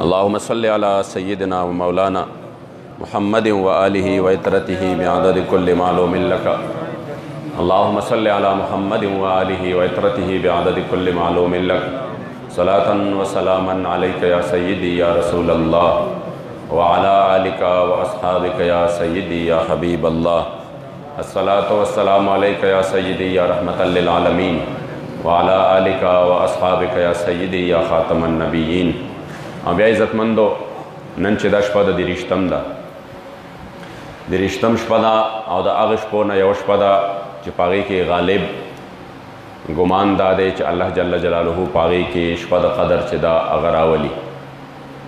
अल्लाहुम्मा सल्लि अला सय्यिदिना व मौलाना मुहम्मदिन व आलिहि व इतरतिहि बिअददि कुल्लि मालूमिन लका। अल्लाहुम्मा सल्लि अला मुहम्मदिन व आलिहि व इतरतिहि बिअददि कुल्लि मालूमिन लका। सलातन व सलामन अलैका या सय्यिदी या रसूलल्लाह व अला आलिका व अस्हाबिका या सय्यिदी या हबीबल्लाह। अस्सलातु वस्सलामु अलैका या सय्यिदी या रहमतल लिल आलमीन व अला आलिका व अस्हाबिका या सय्यिदी या खातमन नबिय्यीन। बया इज़्ज़तमंदो, नन چې دا شپه د دېرشتم شپه ده او د هغې شپو نه یوه شپه ده چې په هغې کې غالب ګمان دا دی چې الله جل جلاله په هغې کې شپه د قدر چې ده هغه راولي.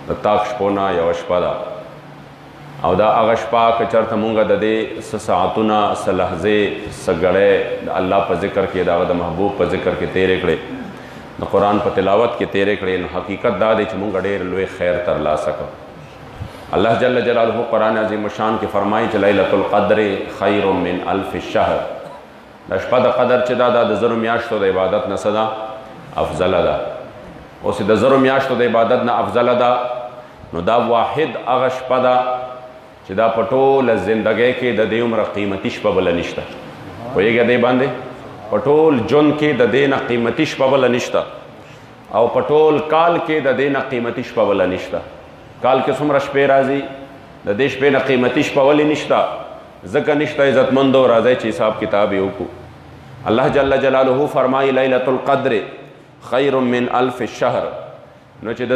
د تاک شپو نه یوه شپه ده او دا هغه شپه که چېرته مونږ د دې څه ساعتونه څه لحظې څه ګړی د الله په ذکر کې د هغه د محبوب په ذکر کې تېرې کړې، د قرآن په تلاوت کې تیرې کړې، نو حقیقت دا دی چې مونږ ډېر لوی خیر ترلاسه کړو. الله جل جلاله قرآن عظیم الشان کې فرمایي چې لیلة القدر خیر من الف الشهر. دا شپه د قدر چې دا د زرو میاشتو د عبادت نه څه ده؟ افضله ده. اوس د زرو میاشتو د عبادت نه افضله ده، نو دا واحد هغه شپه ده چې دا په ټوله زندګۍ کې د دې عمره قیمتي شپه بله نشته. پوهېږئ دې باندې؟ په ټول ژوند کې د دې نه قیمتي شپه بله نشته او په ټول کال کې د دې نه قیمتي شپه بله نشته. کال کې څومره شپې راځي، د دې شپې نه قیمتي شپه ولې نشته؟ ځکه نشته. عزتمندو راځئ چې حساب کتاب یې وکړو. الله جل جلاله فرمایي لیلة القدر خیر من الف الشهر. نو چې د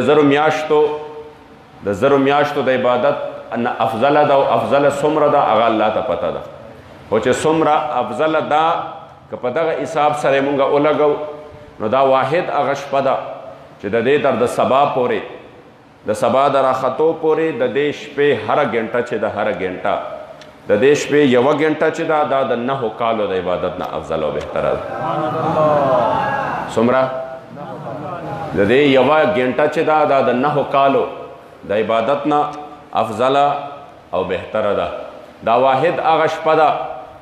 زرو میاشتو د عبادت نه افضله ده او افضله څومره ده هغه الله ته پته ده. خو چې څومره افضله ده که په دغه حساب سره مونږ ولګو، نو دا واحد هغه شپه ده چې د دې تر د سبا پورې، د سبا د راختو پورې د دې شپې هره ګنټه چې ده، هره ګنټه د دې شپې یوه ګنټه چې ده دا د 9 کالو د عبادت نه افضل او بهتره ده. څومره؟ د دې یوه ګنټه چې ده دا د 9 کالو د عبادت نه افضله او بهتره ده. دا واحد هغه شپه ده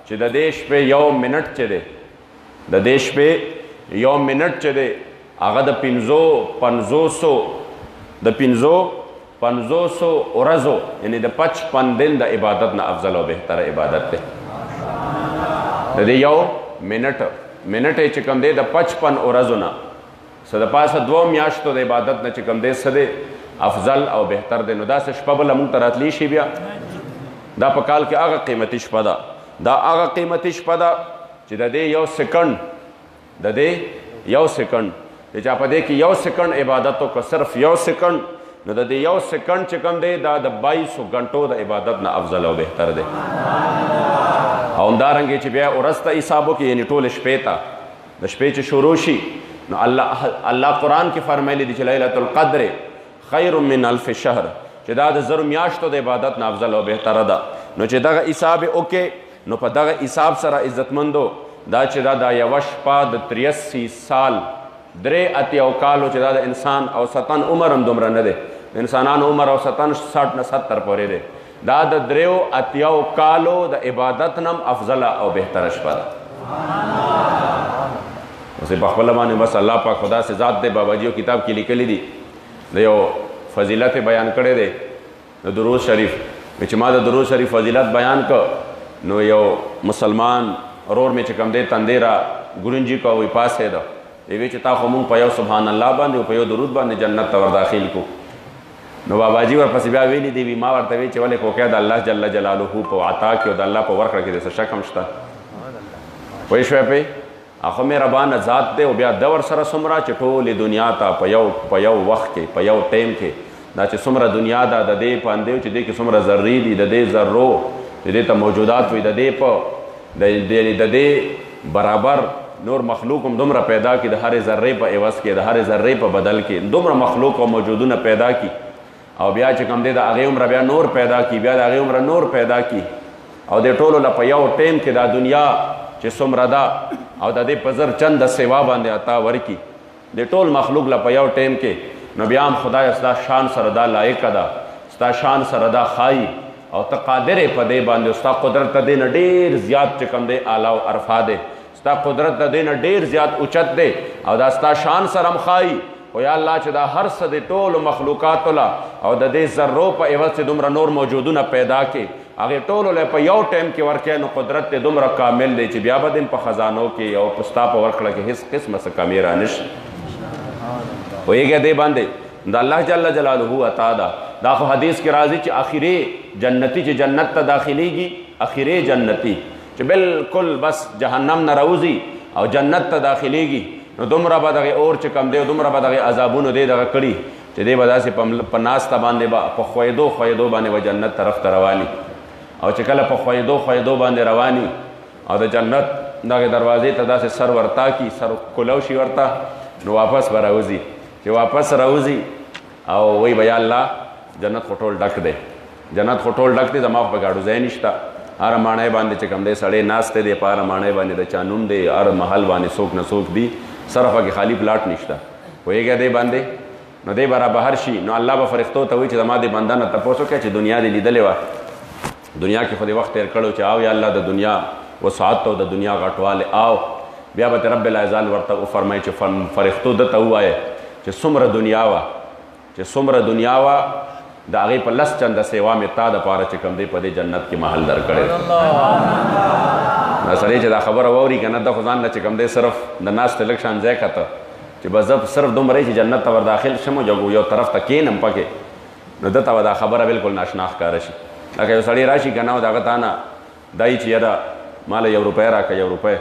چې د دې شپې یو منټ چې دی، د دې شپې یو منټ چې دی هغه د 550 ورځو یعنې د 55 دن د عبادت نه افضل او بهتره عبادت دی. د دې یو منټ چې کوم دی د 55 ورځو نه څه د پاسه 2 میاشتو د عبادت نه چې کوم دی څه دی افضل او بهتر دی. نو داسې شپه بله مونږ ته راتلی شي بیا؟ دا په کال کې هغه قیمتي شپه ده، دا هغه قیمتي شپه ده چې د دې یو سیکنډ، د دې یو سیکنډ چې چا په دې کې یو سیکنډ عبادت وکړه، صرف یو سیکنډ، نو د دې یو سیکنډ چې کوم دی دا د 2200 غنټو د عبادت نه افضل او بهتر دی. او همدارنګې چې بیا ورځ ته حساب وکړي، یعنې ټولې شپې ته د شپې چې شروع شي، نو الله قرآن کې فرمایلی دی چې لیلة القدر خیر من الف شهر، چې دا د زرو میاشتو د عبادت نه افضل او بهتره ده. نو چې دغه حساب یې وکړې، نو په دغه حساب سره عزتمندو دا چې دا یوه شپه د 83 سال 83 کالو چې دا د انسان اوسطن عمر هم دومره نه دی، د انسانانو عمر اوسطن 60 نه 70 پورې دی، دا د 83 کالو د عبادت نه هم افضله او بهتره شپه ده. اوس په خپله باندې بس الله پاک خدا سے ذات دی، باباجیو کتاب کې لیکلی دي، د یو فضیلت بیان کړی دی د درود شریف. چې ما د درود شریف فضیلت بیان کړ، نو یو مسلمان ورور مې چې کوم دی تندې را ګورنجي کو وی پاسېده، وی چې تا خو مونږ په یو سبحان الله باندې او په یو درود باندې جنت ته ور داخل کو. نو باباجي ورپسې بیا ویلي دی، ما ورته وی چې ولې کوکیا د الله جل جلاله په عطا کې او د الله په ورکړه کې د څه شک هم شته؟ پوه شوی پې؟ هغه مهربانه ذات دی او بیا د ورسره څومره چې ټولې دنیا ته په یو وخت کې په یو ټایم کې دا چې څومره دنیا ده د دې په اندیو چې دې کې څومره ذرې دي، د دې ذرو چې دې ته موجودات وي، د دې په د دې برابر نور مخلوق هم دومره پیدا کړي، د هرې ذرې په عوض کې، د هرې ذرې په بدل کې دومره مخلوق او موجودونه پیدا کړي، او بیا چې کوم دی د هغې عمره بیا نور پیدا کړي، بیا د هغې عمره نور پیدا کړي، او د ټولو له په یو ټایم کې دا دنیا چې څومره ده او د دې په زر چند سیوا باندې عطا ورکړي د ټول مخلوق له په یو ټایم کې، نو بیا هم خدای ستا شان سره دا لایقه ده، ستا شان سره دا ښایي او ته قادر یې په دې باندې، ستا قدرت د دې نه ډېر زیات چې کوم دی اعلی او عرفا دی، ستا قدرت د دې نه ډېر زیات اوچت دی او دا ستا شان سره هم ښایي خو یا الله چې دا هر څه د ټولو مخلوقاتو له او د دې ذرو په عوض چې دومره نور موجودونه پیدا کړي هغې ټولو له په یو ټایم کې ورکوې نو قدرت دې دومره کامل دی چې بیا به دې په خزانو کې او په ستا په ورکړه کې هېڅ قسمه څه کمې را نشي پوهېږې دې باندې د الله جل جلاله عطا ده دا خو حدیث کې راځي چې آخري جنتي چې جنت ته داخلېږي آخري جنتي چې بالکل بس جهنم نه راوځي او جنت ته داخلېږي نو دومره به دغې اور چې کم دی دومره به دغې عذابونو دی دغه کړي چې دی به داسې په ناسته باندې به په خویدو باندې به جنت طرف ته رواني او چې کله په خویدو باندې رواني او د جنت دغې دروازې ته داسې سر ورتا کي سر کلو شي ورته نو واپس به راوځي چې واپس راوځي او وی به یا الله جنت خو ټول ډک دی جنت خو ټول ډک دی زما خو په ګاډو ځای نشته هر ماڼۍ باندې چې کوم دی سړی ناستی دی په هر ماڼۍ باندې د چا نوم دی هر محل باندې څوک نه څوک دی صرف هغې خالي پلاټ نشته پوهېږی دی باندې نو دی به را بهر شي نو الله به فرښتو ته وایي چې زما د بنده نه تپوس وکړه چې دنیا دې لیدلې وه دنیا کې خو دې وخت تېر کړی چې او یا الله د دنیا وسعت او د دنیا غټوالی او بیا به رب العزال ورته وفرمایي چې فرښتو ده ته ووایه چې څومره دنیا وه چې څومره دنیا وه د هغې په لس چنده سیوا مې تا دپاره چې کوم دی په دې جنت کې محل در کړی دا سړی چې دا خبره واوري که نه ده خو ځان نه چې کوم دی صرف د ناستې لږ شان ځای کته چې به زه صرف دومره چې جنت ته ور داخل شم او یو طرف ته کښېنم پکې نو ده ته به دا خبره بالکل ناشنا ښکاره شي لکه یو سړی راشي که نه او د هغه تا نه دایي چې یاره ماله 1 روپۍ راکړه 1 روپۍ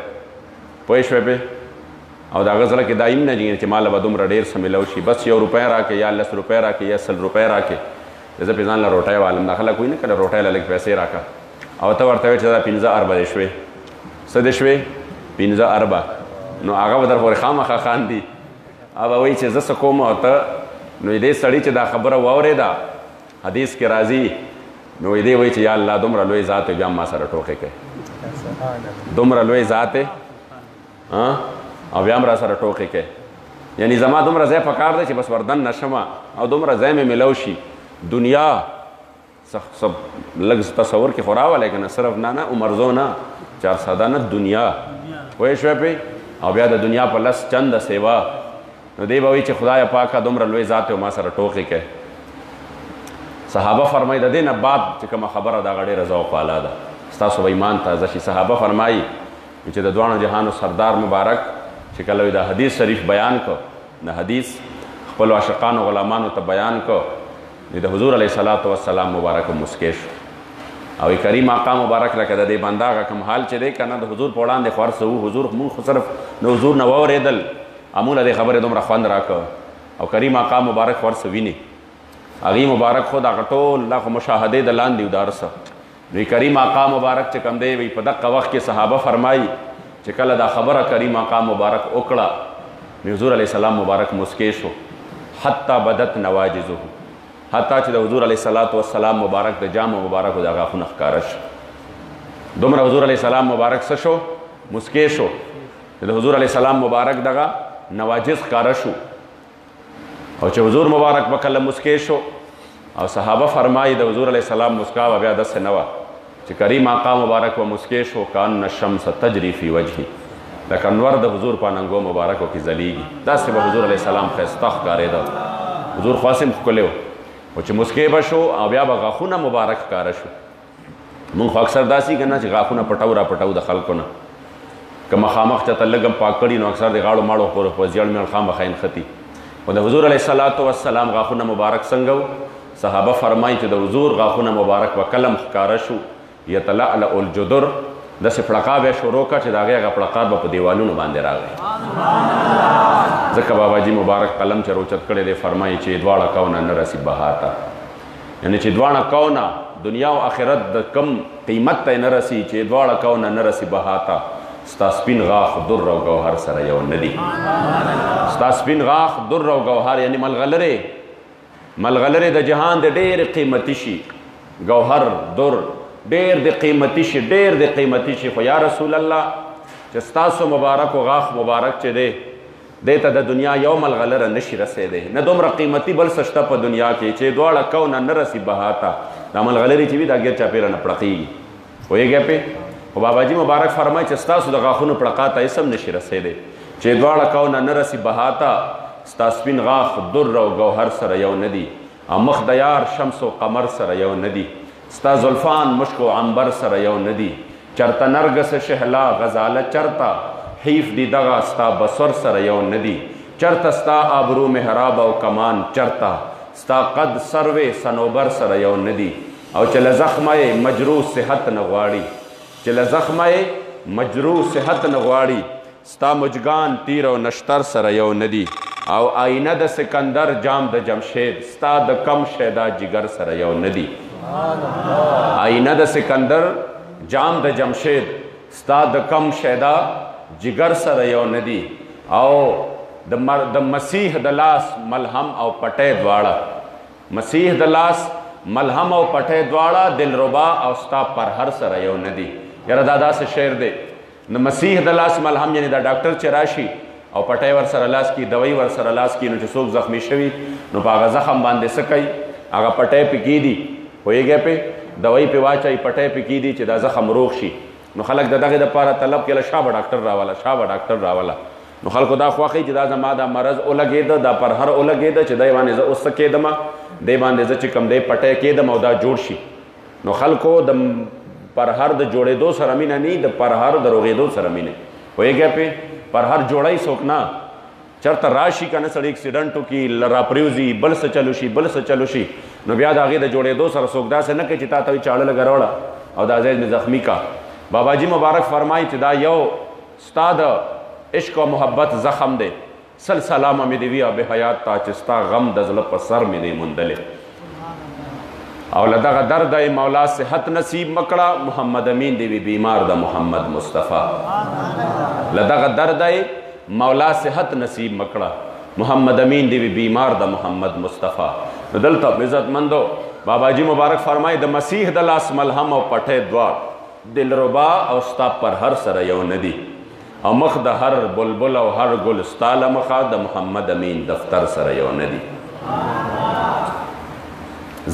پوه شوې پې او د هغه زړه کې دا هم نه جګېږي چې ماله به دومره ډېر څه میلو شي بس 1 روپۍ راکړې یا 10 روپۍ راکړې یا 100 روپۍ راکړې زه پې ځان له روټۍ والم دا خلک وایي نه که د روټۍ له لږ پیسې راکړه او ته ورته وایې چې دا 15 اربه دې شوې څه دې شوې 15 اربه نو هغه به در پورې خامخا خاندي هغه به وایي چې زه څه کوم او ته نو دې سړي چې دا خبره واورېده حدیث کې راځي نو دې وایي چې یا الله دومره لوی ذات بیا ما سره ټوکې کوي دومره لوی ذات او بیا هم را سره ټوکې کوي یعنی زما دومره ځای پکار دی چې بس وردن نشمه او دومره ځای مې میلو شي دنیا سب لږ تصور کې خو راولی که نه صرف نه عمرزو نه 400 نه دنیا پوه شوی پې او بیا د دنیا په 10 چنده سیوا نو دی به وایي چې خدای پاکه دومره لوی ذات ما سره ټوکې کوي صحابه فرمایي د دې نه بعد چې کومه خبره د هغه ډېره ذوق والا ده ستاسو به ایمان تازه شي صحابه فرمایي چې د دواړو جهانو سردار مبارک چې کله دا حدیث شریف بیان کو د حدیث خپلو عاشقانو غلامانو ته بیان کو د حضور علیه صلات وسلام مبارک مسکی شو او کریم آقا مبارک لکه د دې بنده هغه کوم حال چې دی که نه د حضور په وړاندې خو هر څه وو حضور مونږ خو صرف د حضور نه واورېدل امونه دې خبرې دومره خوند راکړه او کریم آقا مبارک خو هر څه ویني هغې مبارک خو دغه ټول دا خو مشاهدې د لاندې و دا هر څه نو کریم آقا مبارک چې کوم دی وی په دقه وخت کې صحابه فرمایي چې کله دا خبره کریم آقا مبارک وکړه نو حضور علیه السلام مبارک مسکی شو حتی بدت نواجزه حتی چې د حضور علیه صلات وسلام مبارک د جامو مبارکو د غاښونه ښکاره شو دومره حضور علیه السلام مبارک څه شو مسکی شو د حضور علیه السلام مبارک دغه نواجز ښکاره شو او چې حضور مبارک به کله مسکی شو او صحابه فرمایي د حضور علیه السلام مسکا به بیا داسې نه وه چې کریم آقا مبارک به مسکی شو کان الشمس تجري فی وجهي لکه انور د حضور په اننګو مبارکو کې ځلیږي داسې به حضور علیه السلام ښایسته ښکارېده حضور خاص هم ښکلی و او چې مسکی به شو او بیا به غاښونه مبارک ښکاره شو مونږ خو اکثر داسې که نه چې غاښونه پټو را پټو د خلکو نه که مخامخ چاته لږ پاک کړي نو اکثر د غاړو ماړو پورې په زیړ میړ خامخا نښتي خو د حضور علیه صلات وسلام غاښونه مبارک څنګه و صحابه فرمایي چې د حضور غاښونه مبارک به کله ښکاره شو یتلعلع الجدر داسې پړقا به یې شروع کړه چې د هغې هغه پړقار به په دیوالونو باندې راغی ځکه باباجي مبارک قلم چې روچت کړی دی فرمایي چې دواړه کونه نه رسي بها ته یعنې چې دواړه کونه دنیا او آخرت د کم قیمت ته نه رسي چې دواړه کونه نه رسي بها ته ستا سپین غاښ در او ګوهر سره یو نه دي ستا سپین غاښ در او ګوهر یعنې ملغلرې د جهان د ډېرې قیمتي شي ګوهر در ډېر د قیمتي شي ډېر د قیمتي شي خو یا رسول الله چې ستاسو مبارک و غاښ مبارک چې دی دې ته د دنیا یو ملغلره نشي رسېدی نه دومره قیمتي بل څه شته په دنیا کې چې دواړه کونه نه رسي بها ته دا ملغلرې چې وي دا ګیر چاپېره نه پړقېږي پوهېږې پې خو باباجي مبارک فرمایي چې ستاسو د غاښونو پړقا ته هېڅ هم نشي رسېدی چې دواړه کونه نه رسي بها ته ستا سپین غاښ در او ګوهر سره یو نه دي او مخ د یار شمس و قمر سره یو نه دي ستا زلفان مشک و عنبر سره یو نه دي چرته نرګس شهلا غزاله چرته حیف دي دغه ستا بصر سره یو نه دي چرته ستا آبرو محراب او کمان چرته ستا قد سروې صنوبر سره یو نه دي او چې له زخمه یې مجروح صحت نه غواړي چې له زخمه یې مجروح صحت نه غواړي ستا مجگان تیر او نشتر سره یو نه دي او آینه د سکندر جام د جمشید ستا د کم شیدا جگر سره یو نه دي آینه د سکندر جام د جمشید ستا د کم شیدا جگر سره یو نه دي او د مسیح د لاس ملهم او پټې دواړه مسیح د لاس ملهم او پټې دواړه دلربا او ستا پر هر سره یو نه دي یاره دا داسې شعر دی د مسیح د لاس ملهم یعنی دا ډاکټر چې راشي او پټی ور سره لاس کی دوی ور سره لاس کی نو چې څوک زخمی شوي نو په هغه زخم باندې څه کوي هغه پټی پې کیدي پوهېږئ پې دوی پې واچوي پټی پې کیدي چې دا زخم روغ شي نو خلک د دغې دپاره طلب کله شابه ډاکټر راوله شابه ډاکټر راوله نو خلکو دا خوښوي چې دا زما دا مرض ولګېده دا پر هر ولګېده چې دی باندې زه اوس څه کېدمه دی باندې زه چې کوم دی پټی کېدم او دا جوړ شي نو خلکو د پرهر د جوړېدو سره مینه نه د پرهر د روغېدو سره مینه پوهېږئ پې پرهر جوړی څوک نه چېرته راشي که نه سړی اکسیډنټ وکړي راپرېوځي بل څه چلو شي بل څه چلو شي نو بیا د هغې د جوړېدو سره څوک داسې نه کوي چې تا ته وي چاړه لږه راوړه او دا ځای مې زخمي کا باباجي مبارک فرمایي چې دا یو ستا د عشق او محبت زخم دی سل سلامه مې دې وي آب حیات تا چې ستا غم د زړه په سر مې دی موندلی او له دغه درده مولا صحت نصیب مکړه محمد امین دی وی بیمار د محمد مصطفی له دغه درده مولا صحت نصیب مکړه محمد امین دی وی بیمار د محمد مصطفی نو دلته عزتمندو باباجي مبارک فرمایي د مسیح د لاس ملهم او پټې دوار دلربا او ستا پر هر سره یو نه دي او مخ د هر بلبل او هر ګل ستا له مخه د محمد امین دفتر سره یو نه دي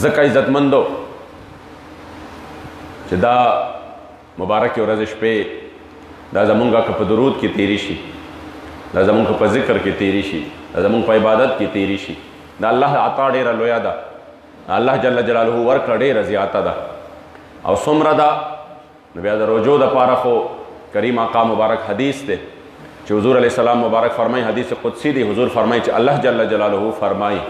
ځکه عزتمندو چې دا مبارکې ورځې شپې دا زمونږ که په درود کې تیری شي دا زمونږ په ذکر کې تیری شي دا زمونږ په عبادت کې تیری شي دا الله عطا ډېره لویه ده الله جل جلاله ورکړه ډېره زیاته ده او څومره ده نو بیا د روجو دپاره خو کریم آقا مبارک حدیث دی چې حضور علیه السلام مبارک فرمایي حدیث قدسی دی حضور فرمایي چې الله جل جلاله فرمایي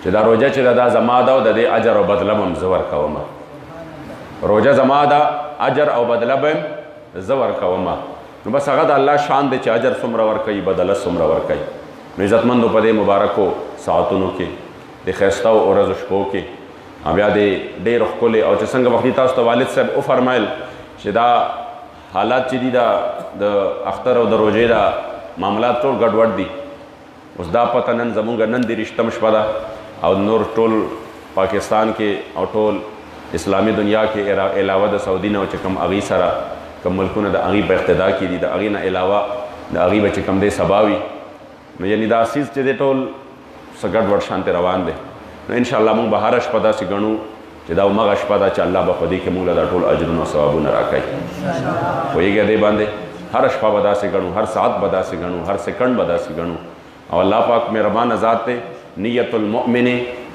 چې دا روجه چې دا زما ده او د دې اجر او بدله به م زه ورکومه روجه زما ده اجر او بدله به م زه ورکومه نو بس هغه د الله شان دی چې اجر څومره ورکوي بدله څومره ورکوي نو عزتمندو په دې مبارکو ساعتونو کې د ښایستو ورځو شپو کې بیا د ډېر ښکلې او چې څنګه وختي تاسو ته والد صاحب وفرمایل چې دا حالات چې دي دا د اختر او د روژې دا معاملات ټول ګډوډ دي اوس دا پته نن زمونږ نن د رښتم شپه ده او نور ټول پاکستان کې او ټول اسلامي دنیا کې علاوه د سعودي نه چې کوم هغې سره کوم ملکونه د هغې په اقتدا کې دي د هغې نه علاوه د هغې به چې کوم دی سبا وي نو یعنې دا سیز چې دی ټول څه ګډوډ شانتې روان دی نو انشاءالله موږ به هره شپه داسې ګڼو چې دا همغه شپه ده چې الله به په دې کې موږ له دا ټول اجرونه او ثوابونه راکوي پوهېږئ دې باندې هره شپه به داسې ګڼو هر ساعت به داسې ګڼو هر سیکنډ به داسې ګڼو او الله پاک مهربانه ذات دی نیت المؤمن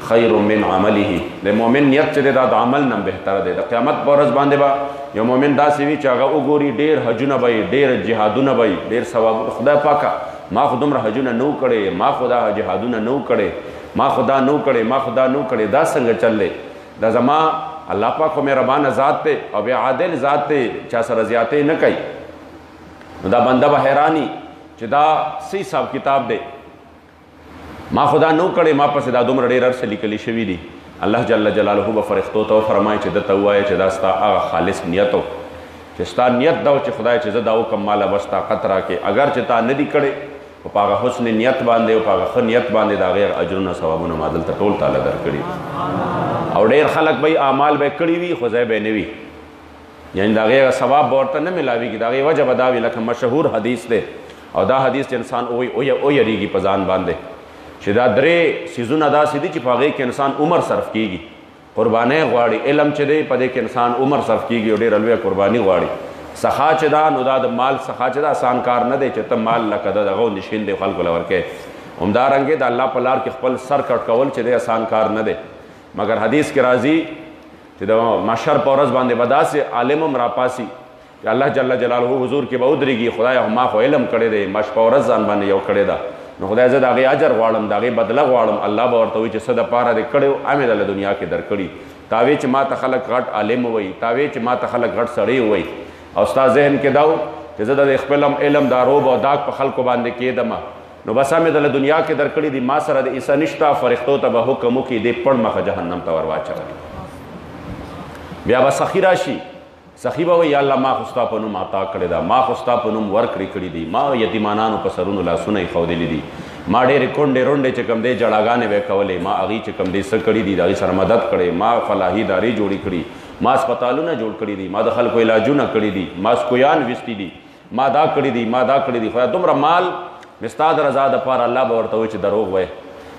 خیر من عمله د مؤمن نیت چې دی دا د عمل نه بهتره دی د قیامت په ورځ باندې به یو مؤمن داسې وي چې هغه وګوري ډېر حجونه به وي ډېر جهادونه به وي ډېر ثوابونه خدای پاکه ما خو دومره حجونه نه کړی ما خو دا جهادونه نه کړی ما خو دا نه کړی ما خو دا نه کړی دا څنګه چل دی دا زما الله پاک خو مهربانه ذات دی او بیا عادل ذات دی چا سره زیاتې نه کوي نو دا بنده به حیراني چې دا څه حساب کتاب دی ما خدا نو کړی ما پسې دا دومره ډېر څه لیکلي شوي دي الله جل جلاله به فرښتو ته وفرمایي چې ده ته ووایه چې دا ستا هغه خالص نیت و چې ستا نیت دا و چې خدای چې زه دا وکړم ماله بس طاقت راکړې اگر چې تا نه دي کړی خو په هغه حسن نیت باندې او په هغه ښه نیت باندې د هغې اجرونه ثوابونه ما دلته ټول تاله درکړي او ډېر خلک به اعمال به کړي وي خو ځای به نه وي یعنې د هغې ثواب به ورته نه میلاویږي د هغې وجه به دا وي لکه مشهور حدیث دی او دا حدیث چې انسان ویریږي په ځان باندې چې دا درې څیزونه داسې دي چې په هغې کې انسان عمر صرف کیږي قربانۍ غواړي علم چې دی په دې کې انسان عمر صرف کیږي او ډېره لویه قرباني غواړي سخا چې دا نو دا د مال سخا چې دا آسان کار نه دی چې ته مال لکه د دغه غوندې شین دی خلکو له ورکوې همدارنګې د الله په لار کې خپل سر کټ کول چې دی آسان کار نه دی، مګر حدیث کې راځي چې د محشر په ورځ باندې به داسې عالم هم راپاسي چې الله جل جلاله حضور کې به ودرېږي، خدایه ما خو علم کړی دی، ما شپه ورځ ځان باندې یو کړې ده، نو خدای زه د هغې اجر غواړم، د هغې بدله غواړم. الله به ورته وایي چې څه دپاره دې کړی و، امې دله دنیا کې درکړي. تا وی چې ما ته خلک غټ عالم ووایي، تا وی چې ما ته خلک غټ سړی ووایي، او ستا ذهن کې دا و چې زه د خپل علم دا روب او داغ په خلکو باندې کېدم، نو بس امې دله دنیا کې درکړي دي، ما سره د عیسی نشته، فرښتو ته به حکم وکړي دې پړ مخه جهنم ته ور واچوي. بیا به سخي راشي، سخي به وایي یا الله ما خو ستا په نوم عطا کړې ده، ما خو ستا په نوم ورکړې کړي دي، ما یتیمانانو په سرونو لاسونه یې ښودلي دي، ما ډېرې کونډې رونډې چې کوم دی جړاګانې به یې کولې، ما هغې چې کوم دی څه کړي دي د هغې سره مدد کړی، ما فلاحي ادارې جوړې کړي، ما اسپتالونه جوړ کړي دي، ما د خلکو علاجونه کړي دي، ما سکویان ویستي دي، ما دا کړي دي، ما دا کړي دي. خدای دومره مال مې ستا د رضا دپاره الله به ورته وایي چې دروغ وایې،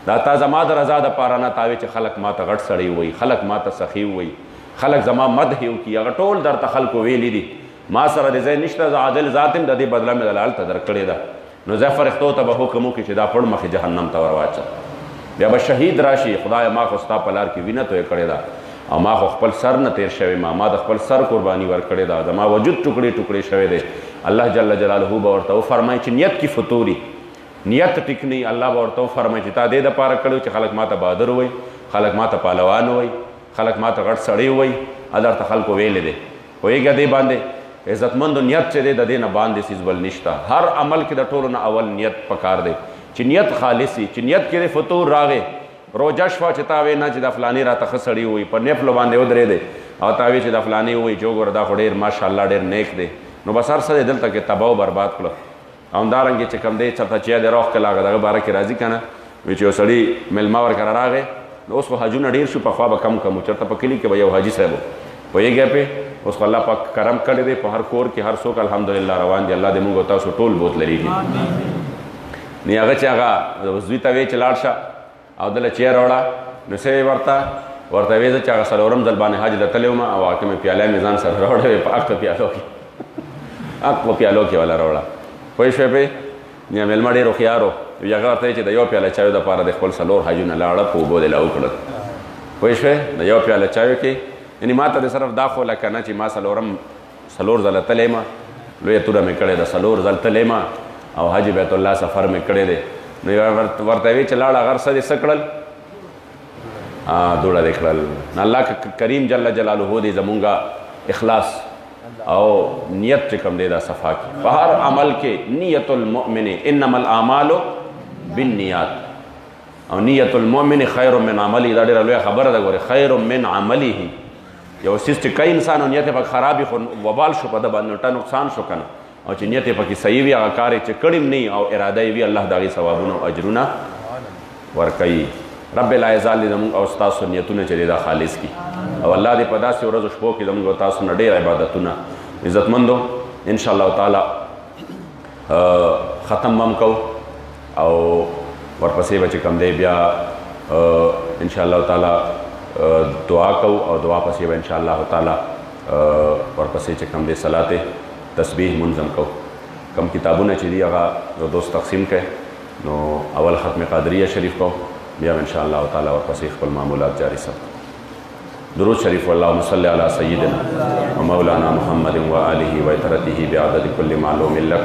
دا تا زما د رضا دپاره نه، تا وایې چې خلک ما ته غټ سړی وایي، خلک ما ته سخي وایي، خلک زما مدح یې وکړي، هغه ټول درته خلکو ویلي دي، ما سره د ځای نشته، زه عادل ذات یم، د دې بدله مې دله هلته درکړې ده، نو زه فرښتو ته به حکم وکړي چې دا پړ مخې جهنم ته ور واچه. بیا به شهید راشي، خدایه ما خو ستا په لار کې وینه تویې کړې ده، او ما خو خپل سر نه تیر شوی، ما د خپل سر قرباني ورکړې ده، زما وجود ټوکړې ټوکړې شوی دی. الله جل جلاله به ورته وفرمایي چې نیت کې فتوري، نیت ټیک نه وي، الله به ورته وفرمایي چې تا دې دپاره کړی چې خلک ما ته بهادر وایي، خلک ما ته پهلوان وایي، خلک ما ته غټ سړی وایي، درته خلکو ویلې دی. پوهېږه دې باندې عزتمندو نیت چې دی د دې نه باندې څیز بل نشته. هر عمل کې د ټولو نه اول نیت پکار دی، چې نیت خالص وي، چې نیت کې د فطور راغې، روژه شوه چې تا وې نه چې د فلاني راته ښه سړي ووایي، په نفلو باندې ودرېدی او تا وې چې د فلاني ووایي چې وګوره دا خو ډېر ماشاءالله ډېر نیک دی، نو بس هر څه دی دلته کې تباه و برباد کړه. او همدارنګې چې کوم دی چېرته چې د روح کله هغه دغه باره کې راځي که نه، وایي چې یو سړي میلمه ورکره راغی، نو اوس خو حجونه ډېر شو، پخوا به کم کم و، چېرته په کلي کې به یو حاجي صاحب و، پوهېږې پې اوس خو الله پاک کرم کړی دی، په هر کور کې هر څوک الحمدلله روان دي، الله دې موږ او تاسو ټول بوت لرېږي. نو هغه چې هغه زوی ته وایي چې لاړ شه او دله چیر راوړه، نو څه یې ورته ویې زه چې هغه څلورم ځل باندې حج ته تللی وم، او هغه کې مې پیاله مې ځان سره راوړې وې، په حق پیالو کې حق په پیالو کې وله راوړه، پوه شوې پې. مېلمه ډېر هوښیار و، هغه ورته چې د یو پیاله چایو دپاره د خپل څلور حجونه لاړه، په اوبو دې لا وکړل، پوه شوې، د یو پیاله چایو کې یعنې ما ته د صرف دا خو لکه نه چې ما څلور ځله تللی یم، لویه توره مې کړې ده، څلور ځل تللی یم، او حج بیت الله سفر مې کړی دی. نو ورته ویې چې لاړه هغه څه دې څه کړل، دوړه دې کړل. الله کریم جل جلاله دې زمونږ اخلاص او نیت چې کوم دی دا صفا کړي. په هر عمل کې نیت المؤمن انما الاعمال بالنیات، او نیت المؤمن خیر من عمله، دا ډېره لویه خبره ده. ګورې خیر من عمله، یو څیز چې کوي انسان او نیت یې پکې خراب وي، خو وبال شو په ده باندې، ټه نقصان شو که نه، او چې نیت یې پکې صحیح وي، هغه کار یې چې کړی نه او اراده یې وي، الله د هغې ثوابونه او اجرونه ورکوي. رب العزت دې زموږ او ستاسو نیتونه چې دی دا خالص کړي، او الله دې په داسې ورځو شپو کې زموږ او تاسو نه ډېر عبادتونه عزتمندو انشاءالله تعالی ختم بم کو، او ورپسې به چې کوم دی بیا انشاءالله تعالی دعا کو، او دعا پسې به انشاءالله تعالی ورپسې چې کوم دی صلات تسبیح منظم کو. کم کتابونه چې دي هغه یو دوست تقسیم کړئ، نو اول ختم قادریه شریف کو، بیا انشاءالله تعالی ورپسې خپل معمولات جاری ساتو. درود شریف. اللهم صل علی سیدنا و مولانا محمد و آله و اطرته بعدد کل معلوم لک،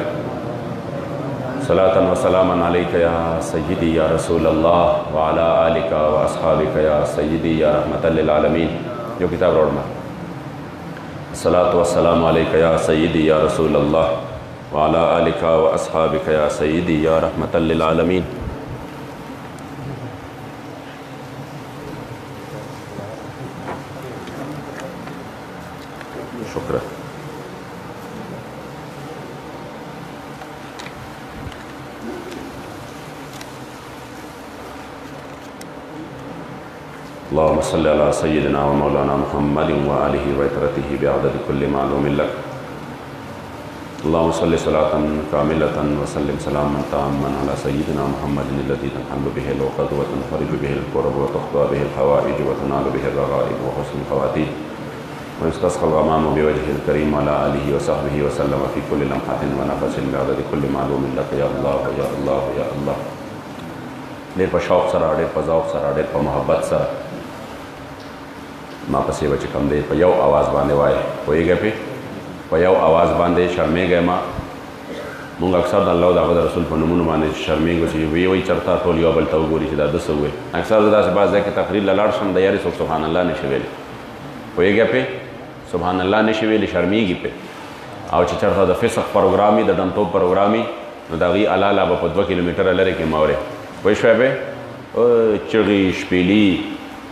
صلاة و سلاما علیک یا سیدی یا رسول اللہ و علی آلک و اصحابک یا سیدی یا رحمت للعالمین. جو کتاب روڑنا، صلاة و سلام علیک یا سیدی یا رسول اللہ و علی آلک و اصحابک یا سیدی یا رحمت للعالمین. شکر. اللهم صل على سيدنا ومولانا محمد وآله وإطرته بعدد كل معلوم لك. اللهم صل صلاة كاملة وسلم سلاما تاما على سيدنا محمد الذي تنحل به العقد وتنفرج به الكرب وتقضى به الحوائج وتنال به الرغائب وحسن الخواتيم ويستسقى الغمام بوجهه الكريم على آله وصحبه وسلم في كل لمحة ونفس بعدد كل معلوم لك. يا الله يا الله يا الله. ډېر په شوق سره، ډېر په ذوق سره، ډېر په محبت سره ما پسې به چې کوم دی په یو اواز باندې وایي. پوهېږئ پې؟ په یو اواز باندې شرمېږئ مه. مونږ اکثر د الله او د هغه د رسول په نومونو باندې شرمېږو چې وایي چېرته ټول یو بل ته وګوري چې دا ده څه وویل. اکثر زه داسې بعض ځای کې تقریر له لاړ شم د یارې څوک سبحان الله نشي ویلی. پوهېږئ پې؟ سبحان الله نشي ویلی، شرمېږي پې. او چې چېرته د فسق پروګرام وي، د ډمټوب پروګرام وي، نو د هغې الاله به په 2 کیلومتره لرې کې مورې. پوه شوی پې؟ چغې شپېلي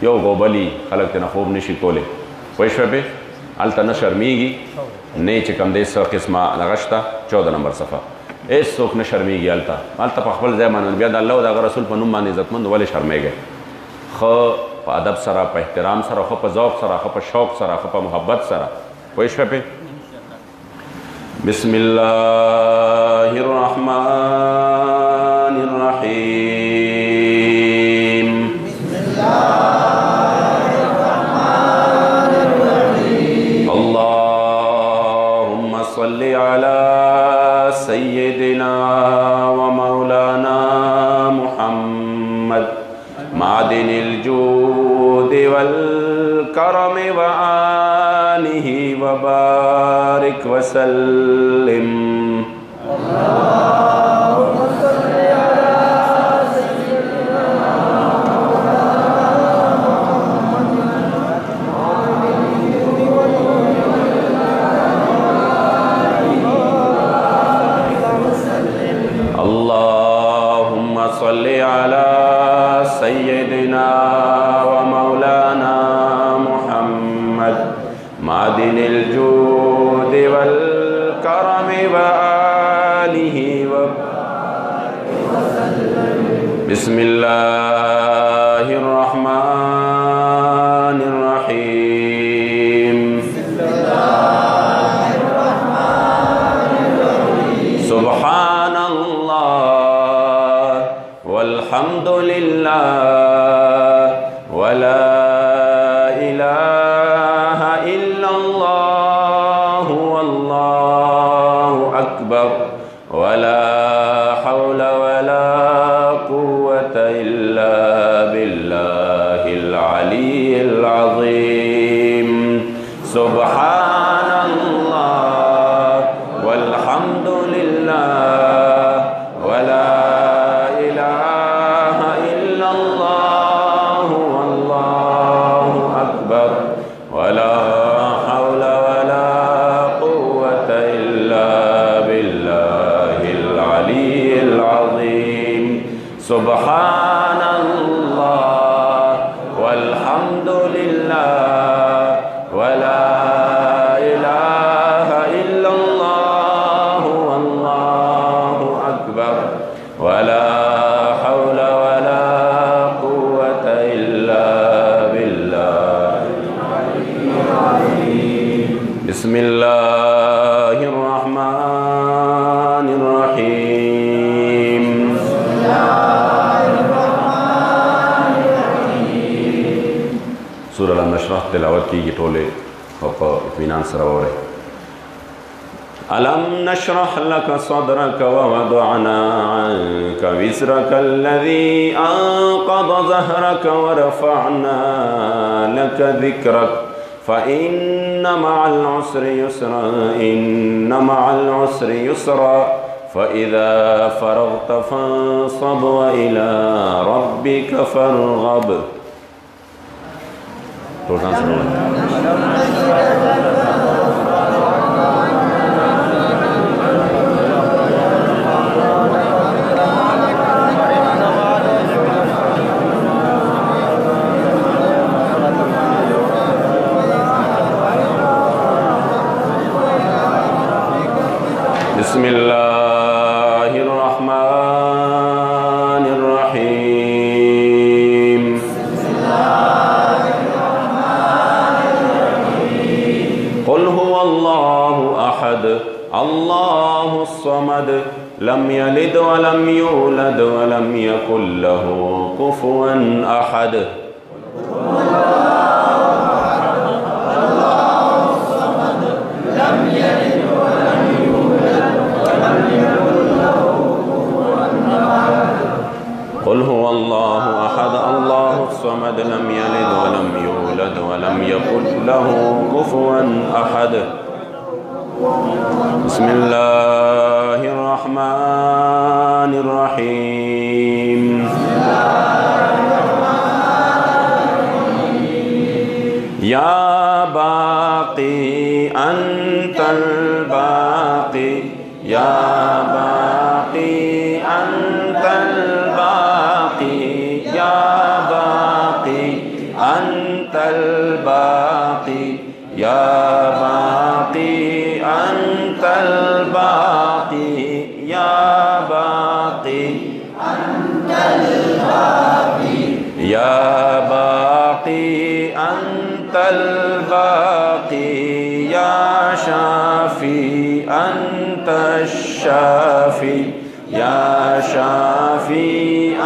یو غوبلي خلک ترې نه خوب نشي کولی. پوه شوی پې؟ هلته نه شرمېږي نه چې کوم دی څه قسمه دغه شته. 14 نمبر صفحه. هېڅوک نه شرمېږي هلته. هلته په خپل ځای باندې بیا د الله او د هغه رسول په نوم باندې عزتمند ولې شرمېږئ؟ ښه په ادب سره، په احترام سره، ښه په ذوق سره، ښه په شوق سره، ښه په محبت سره. پوه شوی پې؟ بسم الله الرحمن الرحیم. بسم الله الرحمن الرحیم. اللهم صل على سيدنا ومولانا محمد معدن الجود والكرم وآله وبارك وسلم. اللهم صل على سيدنا اللهم صل على سيدنا ومولانا محمد معدن الجود والكرم وآله وسلم. بسم الله الرحمن الرحيم. بسم الله الرحمن الرحيم. سبحان الله والحمد لله ولا إله إلا الله والله أكبر ولا حول ولا قوة إلا بالله العلي العظيم. سبحان الله والحمد لله ولا إله إلا الله والله أكبر ولا حول ولا قوة إلا بالله العلي العظيم. سبحان الله والحمد لله ولا إله إلا الله والله أكبر ولا حول ولا قوة إلا بالله العظيم. بسم الله الرحمن الرحيم. بسم الله الرحمن الرحيم. سورة لم نشرح تلاوت کیږي ټولې او په اطمینان سره واورئ. ألم نشرح لك صدرك ووضعنا عنك وزرك الذي أنقض ظهرك ورفعنا لك ذكرك فإن مع العسر يسرا إن مع العسر يسرا فإذا فرغت فانصب وإلى ربك فارغب. بسم الله الرحمن الرحيم. بسم الله الرحمن الرحيم. قل هو الله أحد الله الصمد لم يلد ولم يولد ولم يكن له كفوا أحد. قل هو الله अहद अल्लाहु समद लम यलिद वलम यूलद वलम यकुल लहू कुफुवन अहद। बिस्मिल्लाहिर्रहमानिर्रहीम। या बाक़ी अंतल बाक़ी, या बाक़ी अंतल बाक़ी, या बाक़ी अंतल बाक़ी, या बाक़ी अंतल बाक़ी, या बाक़ी अंतल बाक़ी, या बाक़ी अंतल बाक़ी, या शाफ़ी अंतश शाफ़ी, या शाफ़ी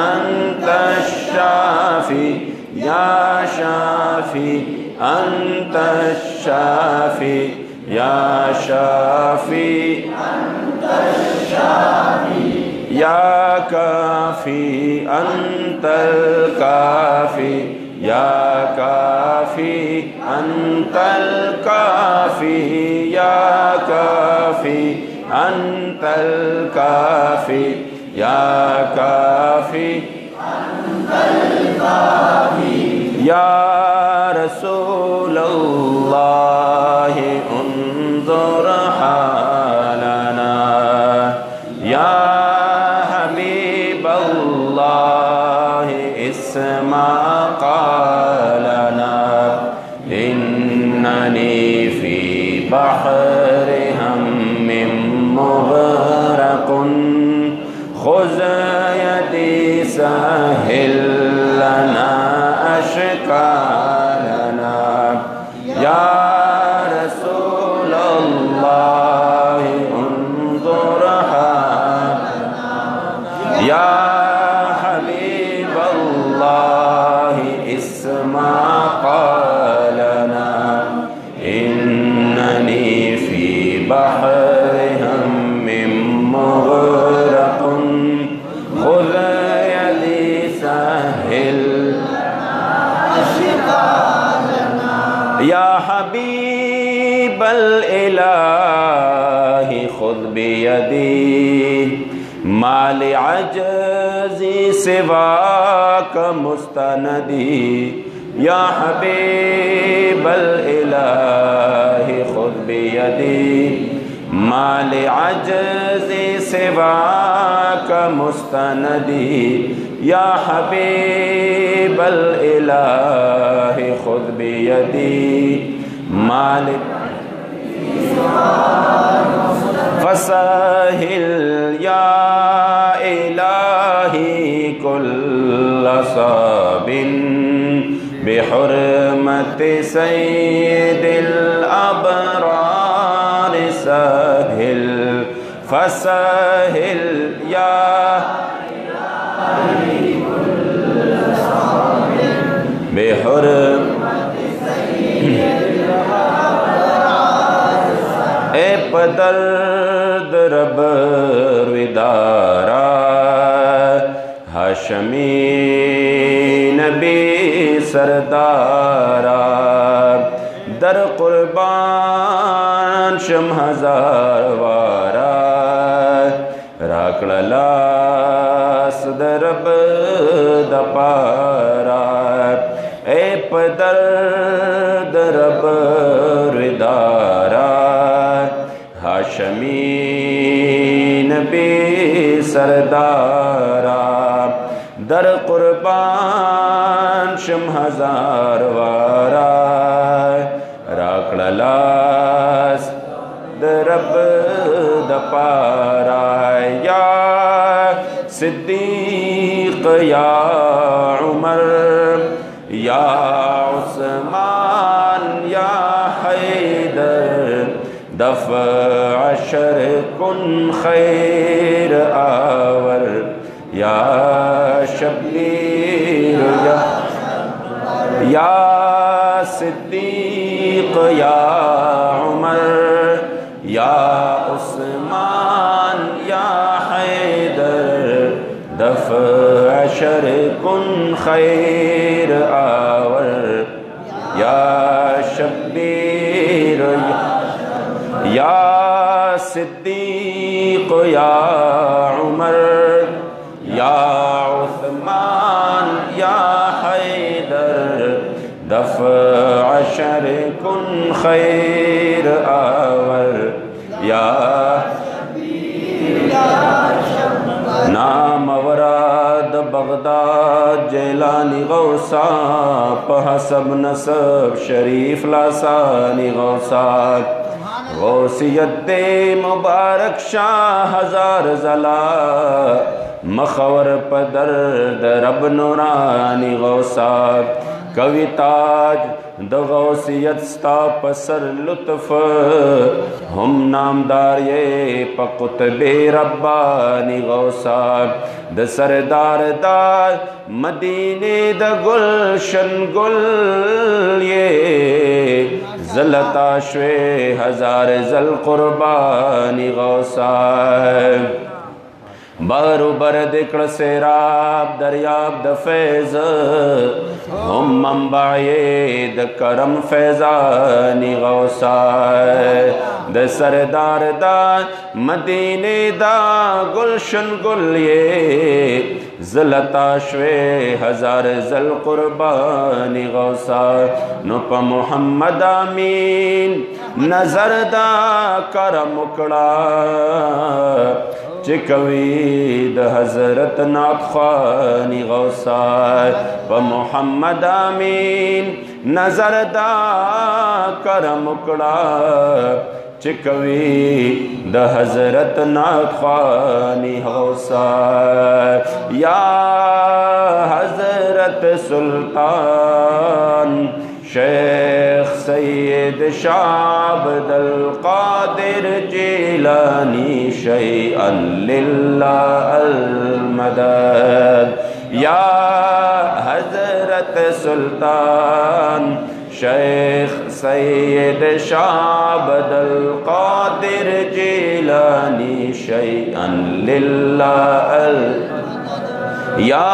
अंतश शाफ़ी, या शाफ़ी अंतश शाफ़ी, या शाफ़ी अंतश शाफ़ी, या काफ़ी अंतल काफ़ी, या काफ़ी अंतल काफ़ी, या काफ़ी अंतल काफ़ी, या काफ़ी अंतल काफ़ी, या रसूलल्लाह उन्ज़ुर हालना, या हबीबल्लाह इस्मा क़ालना, इन्ननी फ़ी बहरि हम्मिम मुग़रक़ुन, ख़ुज़ यदी सहिल लना अश्कालना, या रसूलल्लाह उन्ज़ुर हालना, या हबीबल्लाह इस्मा क़ालना, इन्ननी फ़ी बहरि हम्मिम मुग़रक़ुन, ख़ुज़ यदी सहिल या हबीबल इलाही खुद बियदी, माल अजज़ी सिवाक मुस्तनदी, या हबीबल इलाही खुद बियदी, माल अजज़ी सिवाक मुस्तनदी, या हबीबल इलाही खुद बियदी, माल फसाहिल या इलाही कुल्ल साबिन, बिहुर्मति सय्यिदिल अबरार साहिल, फसाहिल या बेहुर्मति सय्यिदिल अबरार, ए पदर्द रब विदारा, हाशमी नबी सरदारा, दर कुर्बान शम हजार वारा, राकड़लास दरब दपारा, ए पदर दरब रिदारा, हाशमी नबी सरदारा, दर कुर्बान शम हजार वारा, राकड़लास दरब दपारा, या सिद्दीक या उमर, या उस्मान या हैदर, दफ़ अशर कुन खैर आवर, या शबीर या सिद्दीक या उमर, या उस्मान या हैदर, दफ़ शर कुन खैर आवर या शब्बीर या सिद्दीक या उमर या उस्मान या हैदर दफ़अ शर कुन खैर आवर या नाम वराद बगदाद जेलानी गौसा पहसब नसब शरीफ लासानी गौसा गौसियत मुबारक शाह हजार जला मखवर पदर दरब नूरानी गौसा कविताज द गौसियत स्ता पसर लुत्फ हम नामदार ये पकुत बे रब्बानी गौसा द सरदार दार मदीने द गुलशन गुल ये जलता श्वे हजार जल कुर्बानी गौसा बारू बर दिक्र सेराब दरियाब द फैज़ हम मंबाए द करम फैज़ानी गौसा द सरदार दा मदीने दा गुलशन गुल ये ज़लता श्वे हजार जल कुर्बानी गौसा नुप मोहम्मद आमीन नजर दा करम उकड़ा चिकवीद हजरत नाख्वानी गौसा व मोहम्मद आमीन नजर दा करम उकड़ा चिकवी द हजरत नाख्वानी गौसा या हजरत सुल्तान शेख सैयद शाबदल कादिर जिलानी शैअन लिल्लाह अल मदद या हजरत सुल्तान शेख सैयद शाबदल कादिर जिलानी शैअन लिल्लाह अल या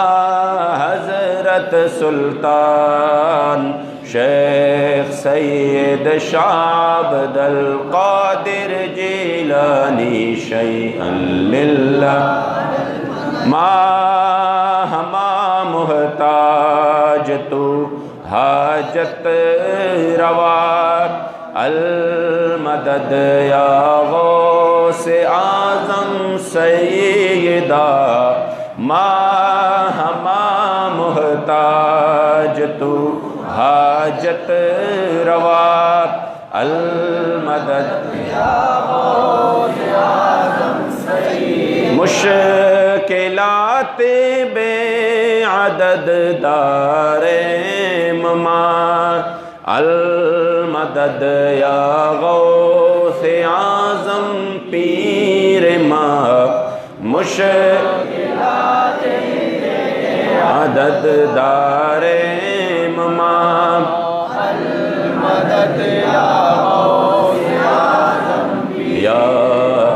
हजरत सुल्तान शेख सैयद शाबदल कादिर जिलानी शैअन लिल्लाह मा हमा मुहताज तू हाजत रवा अल मदद या गौसे आज़म सैयदा मा हमा मुहताज तू हाजत रवा अल मदद मुश्किलात बे अदद दारे ममा अल मदद या गौसे आज़म पीर माँ मुश्किलात अदद दारे ममा अल मदद या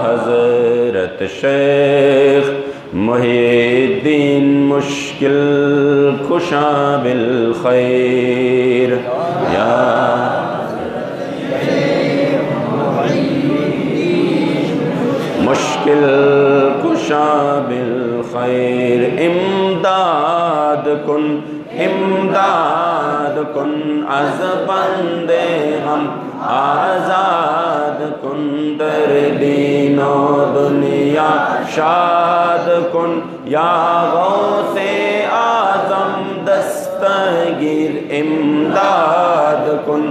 हजरत शेख मुहीद्दीन मुश्किल खुशा बिल खैर या मुश्किल खुशा बिल खैर इमदाद कुन अज़ बंदे हम आज़ाद कुन दर दीनो दुनिया शाद कुन या गौसे आज़म दस्तगीर इमदाद कुन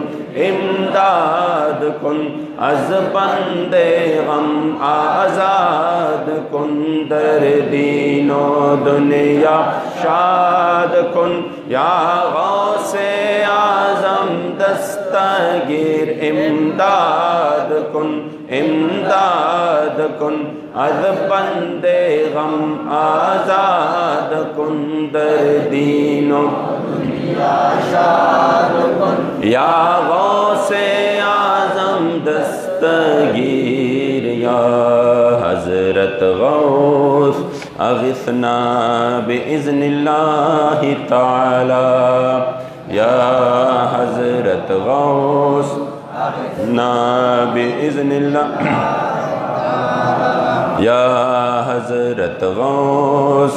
अज़ बंदे हम आज़ाद कुन दर दीनो दुनिया शाद कुन या गौसे आज़म दस्तगीर इमदाद कुन अज़ बंदे गम आज़ाद कुन दर दीनो या गौसे आज़म दस्तगीर या हजरत गौस अग़िथना बिइज़्निल्लाहि ताला या हज़रत गौस ना बिइज़्निल्लाह या हज़रत गौस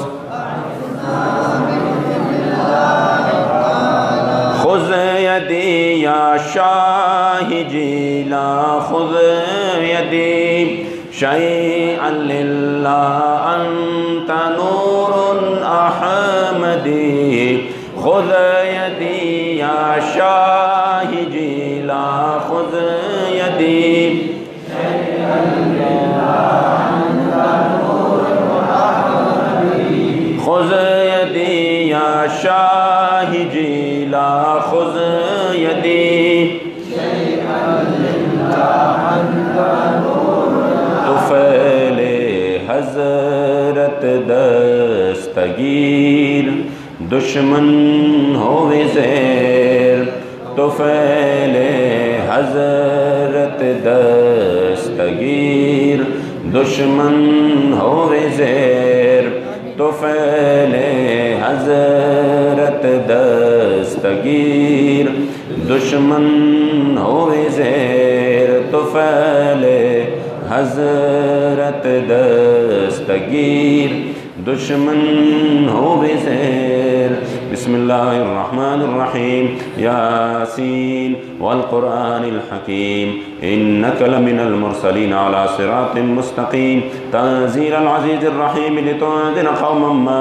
खुज़ यदी या शाही जीला खुज़ यदी शैअन लिल्लाह अंत नूरुन अहमदी खुज़ यदी या शाही जीला खुज़ यदी खुज़ यदी या शाही जीला खुज़ यदी तुफ़ैले हज़रत दस्तगीर दुश्मन होवे ज़ेर तुफ़ैले हज़रत दस्तगीर दुश्मन होवे ज़ेर तुफ़ैले हज़रत दस्तगीर दुश्मन होवे ज़ेर तुफ़ैले हज़रत दस्तगीर दुश्मन होवे ज़ेर। बिस्मिल्लाहिर्रहमानिर्रहीम यासीन वल क़ुरआनिल हकीम इन्नका लमिनल मुरसलीन अला सिरातिम मुस्तक़ीम तंज़ीलल अज़ीज़िर रहीम लितुन्ज़िरा क़ौमम मा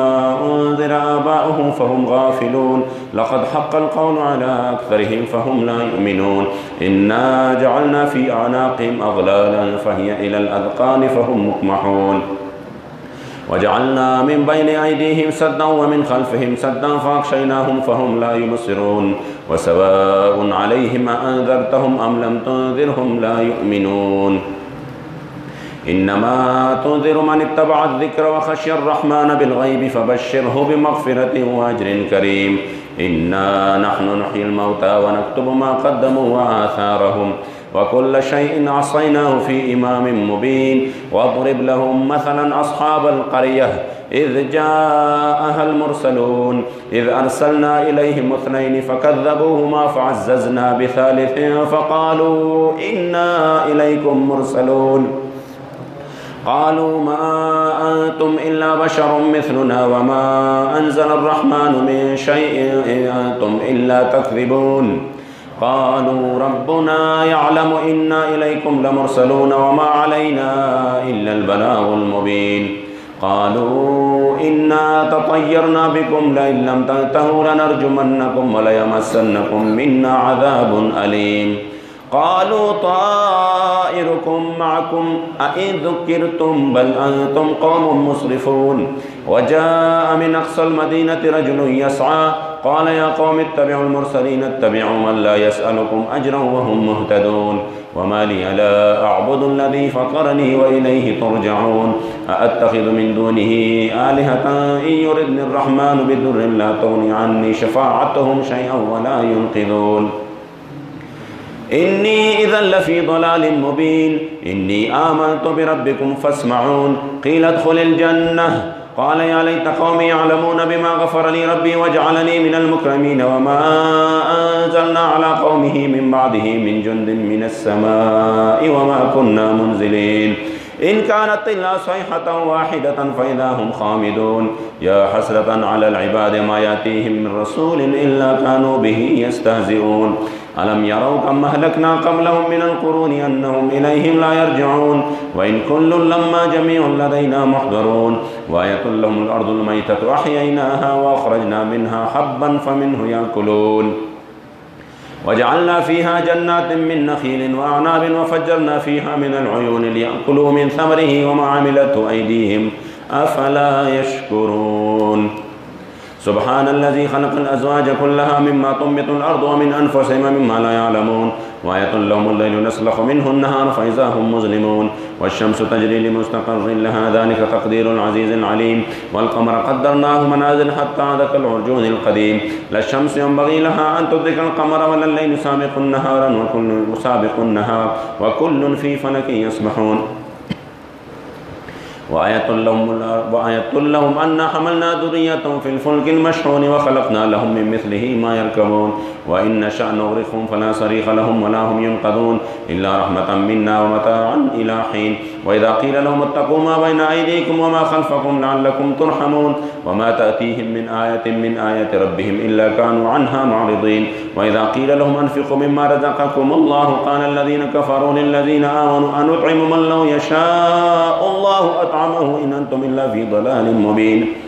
उन्ज़िरा आबाउहुम फ़हुम गाफ़िलून लक़द हक़्क़ल क़ौलु अला अक्सरिहिम फ़हुम ला युमिनून इन्ना जअलना फ़ी अनाक़िहिम अग़लालन फ़हिय इलल अज़क़ानि फ़हुम मुक़महून वजअलना मिन बैनि अयदीहिम सद्दन व मिन खल्फ़िहिम सद्दन फ़अग़शयनाहुम फ़हुम ला युबसिरून वसवाउन अलैहिम अअन्ज़रतहुम अम लम तुन्ज़िरहुम ला युमिनून इन्नमा तुन्ज़िरु मन इत्तबअ अज़्ज़िक्र व ख़शिय अर्रहमान बिलग़ैबि फ़बश्शिरहु बिमग़फ़िरतिन व अज्रिन करीम इन्ना नहनु नुह्यिल मौता व नक्तुबु मा क़द्दमू व आथारहुम वकुल्ल शैइन अहसैनाहु फ़ी इमामिन मुबीन वضرب लहुम मसलन अस्हाबल क़रियह इज़ जाअहल मुरसलून इज़ अरसलना इलैहिम इस्नैनि फ़कज़्ज़बूहुमा फ़अज़्ज़ज़ना बिसालिसिन फ़क़ालू इन्ना इलैकुम मुरसलून क़ालू मा अंतुम इल्ला बशरुम मिस्लुना वमा अंज़लर रहमानु मिन शैइन इन अंतुम इल्ला तकज़िबून क़ालू रब्बुना यअलमु इन्ना इलैकुम लमुरसलून वमा अलैना इल्लल बलागुल मुबीन क़ालू इन्ना ततय्यरना बिकुम लइन लम तंतहू लनरजुमन्नकुम व लयमस्सन्नकुम मिन्ना अज़ाबुन अलीम क़ालू ताइरुकुम मअकुम अइन ज़ुक्किरतुम बल अंतुम क़ौमुम मुस्रिफून वजाअ मिन अक़सल मदीनति रजुलुन यसआ क़ाल या क़ौम इत्तबिउल मुरसलीन इत्तबिउ मन ला यसअलुकुम अजरन व हुम मुहतदून वमा लिय ला अअबुदु अल्लज़ी फ़तरनी व इलैहि तुरजऊन अअत्तख़िज़ु मिन दूनिही आलिहतन इन युरिदनि अर्रहमानु बिदुर्रिन ला तुग़नि अन्नी शफ़ाअतुहुम शैअन व ला युनक़िज़ून इन्नी इज़न लफ़ी ज़लालिन मुबीन इन्नी आमनतु बिरब्बिकुम फ़स्मऊन क़ील उद्ख़ुलिल जन्नह क़ाल या लैत क़ौमी यअलमून बिमा ग़फ़र ली रब्बी वजअलनी मिनल मुक्रमीन वमा अंज़लना अला क़ौमिही मिन बअदिही मिन जुन्दिन मिनस समाई वमा कुन्ना मुनज़िलीन इन कानत इल्ला सयहतन वाहिदतन फ़इज़ा हुम ख़ामिदून या हसरतन अलल इबाद मा यातीहिम मिन रसूलिन इल्ला कानू बिही यस्तहज़िऊन अलम यरौ कम अहलकना क़ब्लहुम मिनल क़ुरूनि अन्नहुम इलैहिम ला यरजिऊन व इन कुल्लुन लम्मा जमीउन लदैना मुहज़रून व आयतुल लहुमुल अर्दुल मैततु अह्यैनाहा व अख़रजना मिन्हा हब्बन फ़मिन्हु याकुलून वजअलना फ़ीहा जन्नातिन मिन नख़ीलिन व अअनाबिन व फ़ज्जरना फ़ीहा मिनल उयूनि लियअकुलू मिन समरिही व मा अमिलतहु अयदीहिम अफ़ला यशकुरून सुब्हानल्लज़ी ख़लक़ल अज़वाज कुल्लहा मिम्मा तुंबितुल अर्दु व मिन अनफुसिहिम व मिम्मा ला यअलमून व आयतुल लहुमुल लैलु नस्लख़ु मिन्हु अन्नहार फ़इज़ा हुम मुज़लिमून वश्शम्सु तजरी लिमुस्तक़र्रिन लहा ज़ालिका तक़दीरुल अज़ीज़िल अलीम वल क़मरा क़द्दरनाहु मनाज़िल हत्ता अदकल उर्जूनिल क़दीम लश्शम्सु यंबग़ी लहा अन तुद्रिकल क़मरा वल लैलु साबिक़ुन नहार व कुल्लुन फ़ी फ़लकिन यस्बहून وآية لهم أنا حملنا ذريتهم في الفلك المشحون وخلقنا لهم من مثله ما يركبون وإن نشأ نغرقهم فلا صريخ لهم ولا هم ينقذون إلا رحمة منا ومتاعا إلى حين. وإذا قيل لهم اتقوا ما بين أيديكم وما خلفكم لعلكم ترحمون وما تأتيهم من آية ربهم إلا كانوا عنها معرضين. وإذا قيل لهم أنفقوا مما رزقكم الله قال الذين كفروا للذين آمنوا أنطعم من لو يشاء الله أطعمه إن أنتم إلا في ضلال مبين.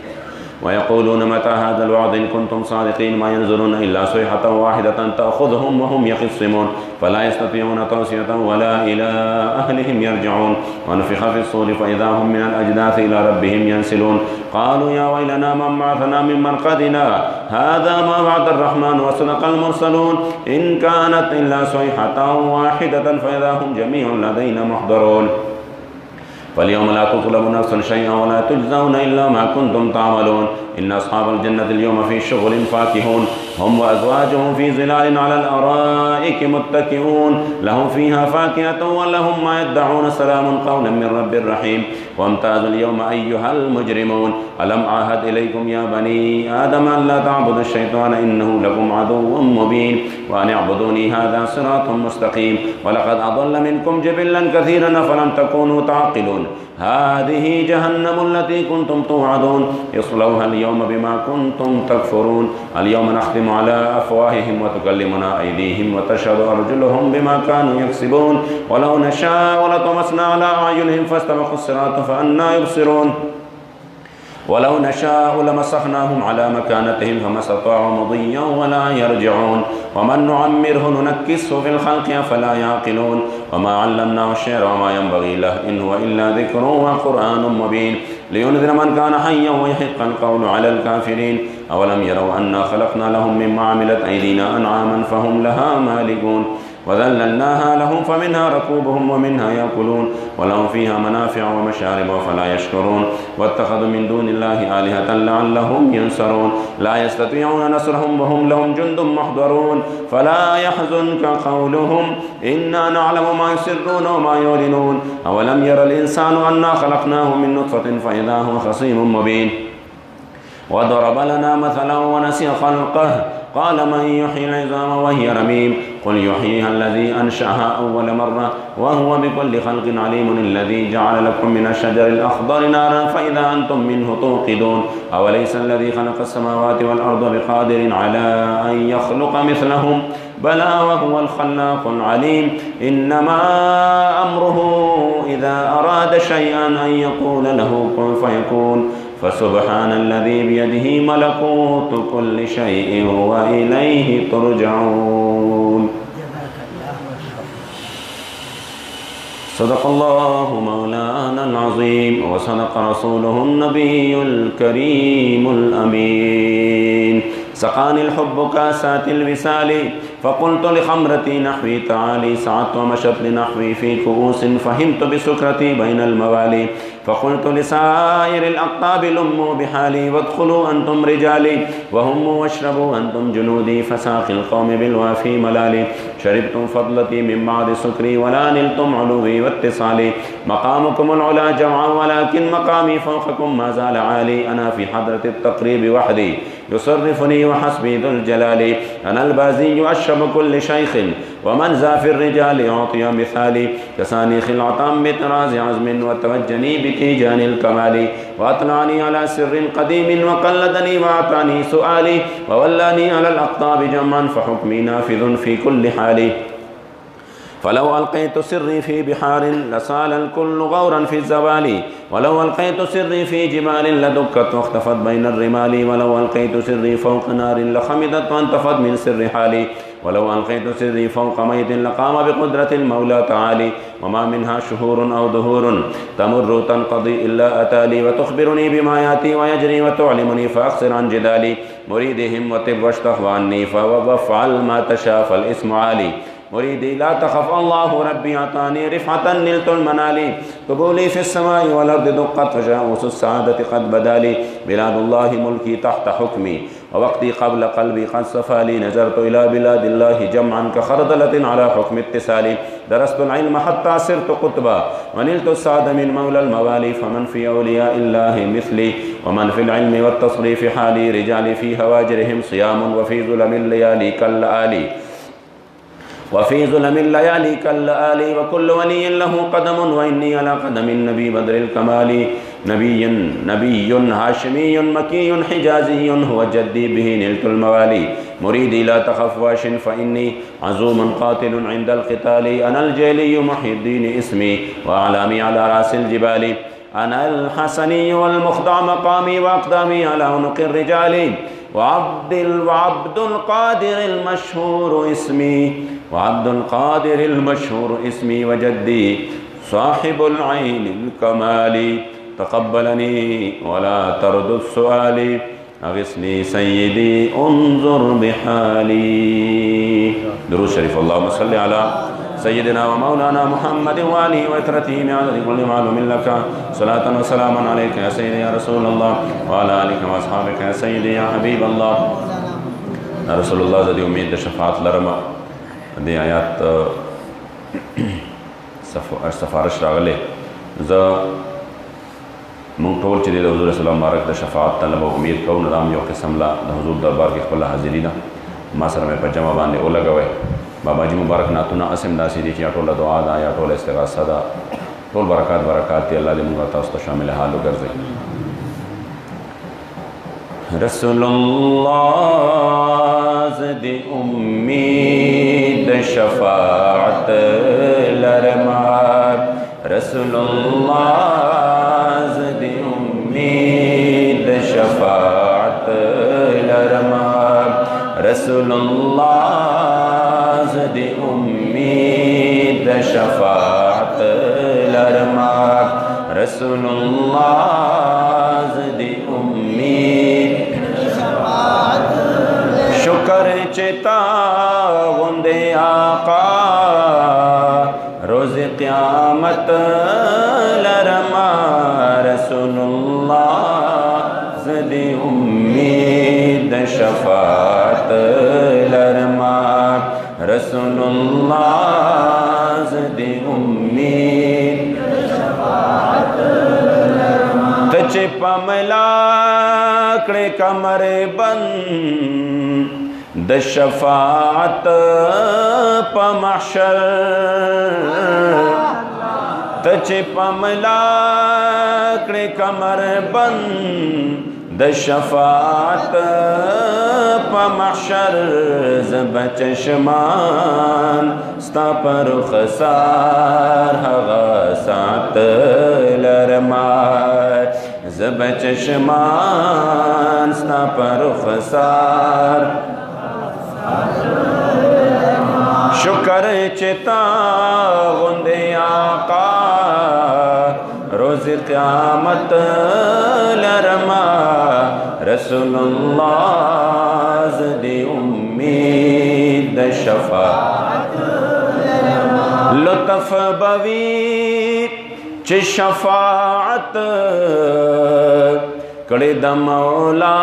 ويقولون متى هذا الوعد إن كنتم صادقين ما ينزلون إلا صيحة واحدة تأخذهم وهم يخصمون فلا يستطيعون توصية ولا إلى أهلهم يرجعون. ونفخ في الصور فإذا هم من الأجداث إلى ربهم ينسلون قالوا يا ويلنا من بعثنا من مرقدنا هذا ما وعد الرحمن وصدق المرسلون إن كانت إلا صيحة واحدة فإذا هم جميع لدينا محضرون. فاليوم لا تظلم نفس شيئا ولا تجزون إلا ما كنتم تعملون إن أصحاب الجنة اليوم في شغل فاكهون هم وأزواجهم في ظلال على الأرائك متكئون لهم فيها فاكهة ولهم ما يدعون سلام قولا من رب رحيم. وامتازوا اليوم أيها المجرمون ألم أعهد إليكم يا بني آدم أن لا تعبدوا الشيطان إنه لكم عدو مبين وأن اعبدوني هذا صراط مستقيم ولقد أضل منكم جبلا كثيرا أفلم تكونوا تعقلون هذه جهنم التي كنتم توعدون اصلوها اليوم بما كنتم تكفرون اليوم نختم على أفواههم وتكلمنا أيديهم وتشهد أرجلهم بما كانوا يكسبون ولو نشاء لطمسنا على أعينهم فاستبقوا الصراط فأنى يبصرون ولو نشاء لمسخناهم على مكانتهم فما استطاعوا مضيا ولا يرجعون ومن نعمره ننكسه في الخلق أفلا يعقلون وما علمناه الشعر وما ينبغي له إن هو إلا ذكر وقرآن مبين لينذر من كان حيا ويحق القول على الكافرين أولم يروا أنا خلقنا لهم مما عملت أيدينا أنعاما فهم لها مالكون وذللناها لهم فمنها ركوبهم ومنها يأكلون ولهم فيها منافع ومشارب فلا يشكرون واتخذوا من دون الله آلهة لعلهم ينصرون لا يستطيعون نصرهم وهم لهم جند محضرون فلا يحزنك قولهم إنا نعلم ما يسرون وما يعلنون أولم ير الإنسان أنا خلقناه من نطفة فإذا هو خصيم مبين وضرب لنا مثلا ونسي خلقه قال من يحيي العظام وهي رميم قل يحييها الذي أنشأها أول مرة وهو بكل خلق عليم الذي جعل لكم من الشجر الأخضر نارا فإذا أنتم منه توقدون أوليس الذي خلق السماوات والأرض بقادر على أن يخلق مثلهم بلى وهو الخلاق العليم إنما أمره إذا أراد شيئا أن يقول له كن فيكون فسبحان الذي بيده ملكوت كل شيء وإليه ترجعون. صدق الله مولانا العظيم وصدق رسوله النبي الكريم الأمين. سقاني الحب كاسات الوسال فقلت لخمرتي نحوي تعالي سعدت ومشت لنحوي في كؤوس فهمت بسكرتي بين الموالي فقلت لسائر الأقطاب لموا بحالي وادخلوا أنتم رجالي وهموا واشربوا أنتم جنودي فساقي القوم بالوافي ملالي شربتم فضلتي من بعد سكري ولا نلتم علوي واتصالي مقامكم العلا جمعا ولكن مقامي فوقكم ما زال عالي أنا في حضرة التقريب وحدي يصرفني وحسبي ذو الجلال أنا البازي أشرب كل شيخ ومن ذا في الرجال أعطي مثالي كساني خلعة بطراز عزم وتوجني بتيجان الكمال وأطلعني على سر قديم وقلدني وأعطاني سؤالي وولاني على الأقطاب جمعا فحكمي نافذ في كل حال فلو ألقيت سري في بحار لسال الكل غورا في الزوال ولو ألقيت سري في جبال لدكت واختفت بين الرمال ولو ألقيت سري فوق نار لخمدت وانتفت من سر حالي ولو ألقيت سري فوق ميت لقام بقدرة المولى تعالي وما منها شهور أو دهور تمر تنقضي إلا أتالي وتخبرني بما يأتي ويجري وتعلمني فأقصر عن جدالي مريدهم وطب واشتخ عني فافعل ما تشاء فالاسم عالي مريدي لا تخف الله ربي أعطاني رفعة نلت المنال قبولي في السماء والأرض دقت تجاوز السعادة قد بدا لي بلاد الله ملكي تحت حكمي ووقتي قبل قلبي قد صفى لي نزرت إلى بلاد الله جمعا كخردلة على حكم اتصالي درست العلم حتى صرت قطبا ونلت السعد من مولى الموالي فمن في أولياء الله مثلي ومن في العلم والتصريف حالي رجالي في هواجرهم صيام وفي ظلم الليالي كالآلي وفي ظلم الليالي كالآلي وكل ولي له قدم وإني على قدم النبي بدر الكمال نبي هاشمي مكي حجازي هو جدي به نلت الموالي مريدي لا تخف واش فإني عزوم قاتل عند القتال أنا الجيلي محي الدين اسمي وأعلامي على رأس الجبال أنا الحسني والمخضع مقامي وأقدامي على عنق الرجال وعبد القادر المشهور اسمي وعبد القادر المشهور اسمي وجدي صاحب العين الكمال تقبلني ولا ترد السؤال أغثني سيدي انظر بحالي درود شريف اللهم صل على سيدنا ومولانا محمد وآله وإترته بعدد كل معلوم لك صلاة وسلاما عليك يا سيدي يا رسول الله وعلى آلك وأصحابك يا سيدي يا حبيب الله يا رسول الله زدي أمید شفاعت لرما دي آیات سفارش راغله ز مونږ ټول چې د حضور صلی الله مبارک د شفاعت طلب او امید کوو نو دام یو قسم لا د حضور دربار کې خپل حاضري ده ما سره مې په جمع باندې ولګوئ بابا جی مبارک ناتونه اسم داسې دي چې ټوله دعا ده یا ټوله استغاثه ده ټول برکات دي الله دې موږ تاسو ته شامل حال وګرځي رسول الله زدي امید شفاعت لرما رسول الله زدي امید شفاعت لرما رسول الله زدي امید شفاعت لرما رسول الله زدي امید شفاعت شکر چتا غندے آقا روز قیامت لرما رسول اللہ زدی امید شفاعت لرما رسول اللہ زدی امید شفاعت لرما تچ پملا کڑے کمر بند د شفاعت پا محشر تچ پملا کڑے کمر بند د شفاعت پا محشر زب چشمان ستا پر خسار حغا سات لرمار زب چشمان ستا پر خسار شکر چتا غندے آقا روز قیامت لرما رسول اللہ زدی امید شفاعت لطف بوی چ شفاعت کڑے د مولا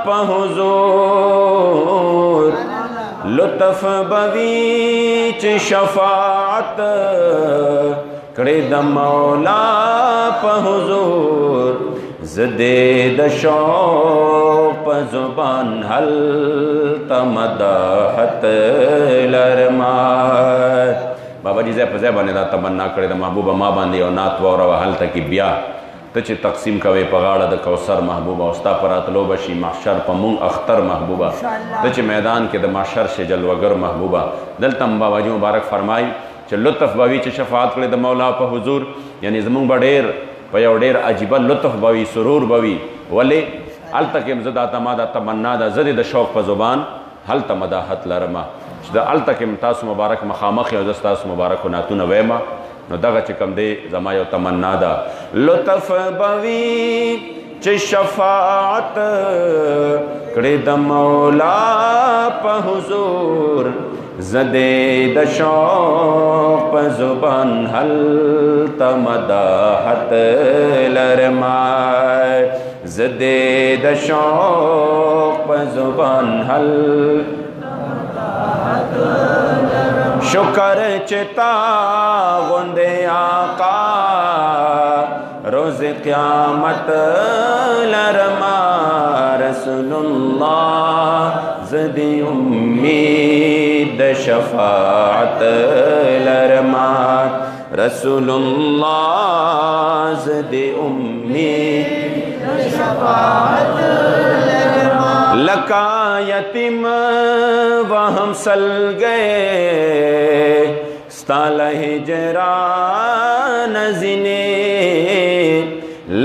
پا حضور لطف بوی چ شفاعت کڑے د مولا پا حضور زدے د شوق پا زبان حل تمدحت لرما بابا جی زی پا زی بانے دا تمنا کڑے دا محبوبا ما باندے او نات وورا و حل تکی بیا ته چې تقسیم کوي په غاړه د کوثر محبوبه او ستا په راتلو به شي محشر په مونږ اختر محبوبه ته چې میدان کې د محشر شي جلوګر محبوبه دلته هم بابا جي مبارک فرمایي چې لطف به وي چې شفاعت کړي د مولا په حضور یعنی زمونږ به ډېر په یو ډېر عجیبه لطف به وي سرور به وي ولې هلته کې هم زه دا ما دا تمنا ده زه د شوق په زبان هلته مداحت لرمه چې د هلته کې هم تاسو مبارک مخامخ یو زه ستاسو مبارکو نعتونه ویمه نو دغه چې کوم دی زما یو تمنا ده لطف بوي چې شفاعت کړي د مولا په حضور ज़दे द शौक़ ज़ुबान हल तमदाहत लरमाए ज़दे द शौक़ ज़ुबान हल शुक्र चिता गुंदे आका रोज़ क़यामत लरमा रसूलुल्लाह ज़दे उम्मीद शफ़ाअत लरमा रसूलुल्लाह ज़दे उम्मीद शफ़ाअत लरमा लका यतीम वहम सल गए स्ताल हिजरा नज़िने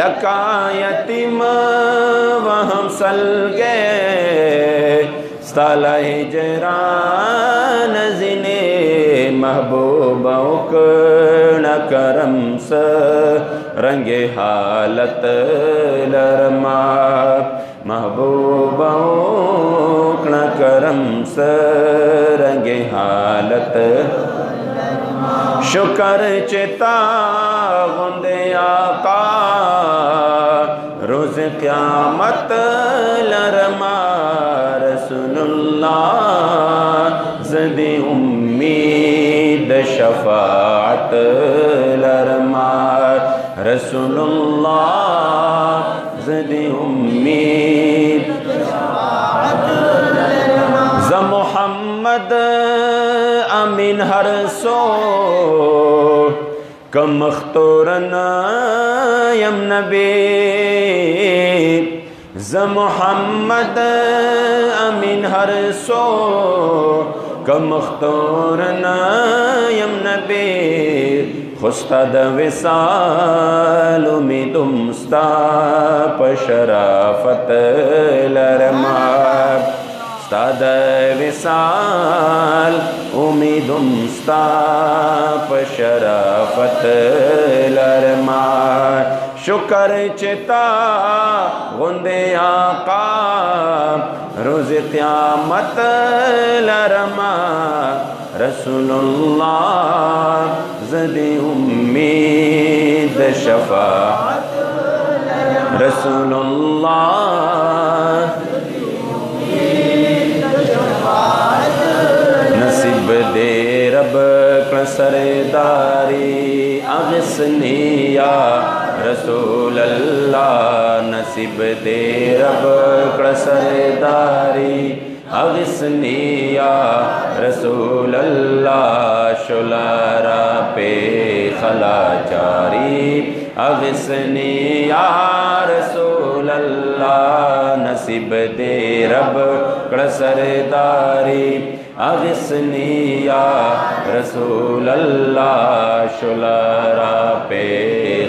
लका यतीम वहम सल गए स्ताल हिजरा नज़िने महबूबा न करम स रंगे हालत लरमा महबूबा न करम स रंगे हालत शुक्र चिता गुंदे आका रोज़ क़यामत लरमा रसूलुल्लाह ज़दे उम्मीद शफ़ाअत लरमा रसूलुल्लाह ज़दे उम्मीद शफ़ाअत लरमा ज़ मुहम्मद अमीन हर सो कमख्तोरन यम नबी ज़ मुहम्मद अमीन हर सो कमख्तोरन यम नबी खुस्ताद विसाल उम्मीदुम स्ता पशराफत लरमा स्ताद विसाल उम्मीदुम स्ता पशराफत लरमा शुक्र चिता गुंदे आका रोज़ क़यामत लरमा रसूलुल्लाह ज़दे उम्मीद शफ़ाअत रसूलुल्लाह नसीब दे रब सरदारी अगसनिया रसूल अल्लाह नसीब दे रब सरदारी अगसनिया रसूल अल्लाह शुलारा पे खला जारी अगसनिया रसूल अल्लाह नसीब दे रब सरदारी अगसनिया रसूल अल्लाह शुलारा पे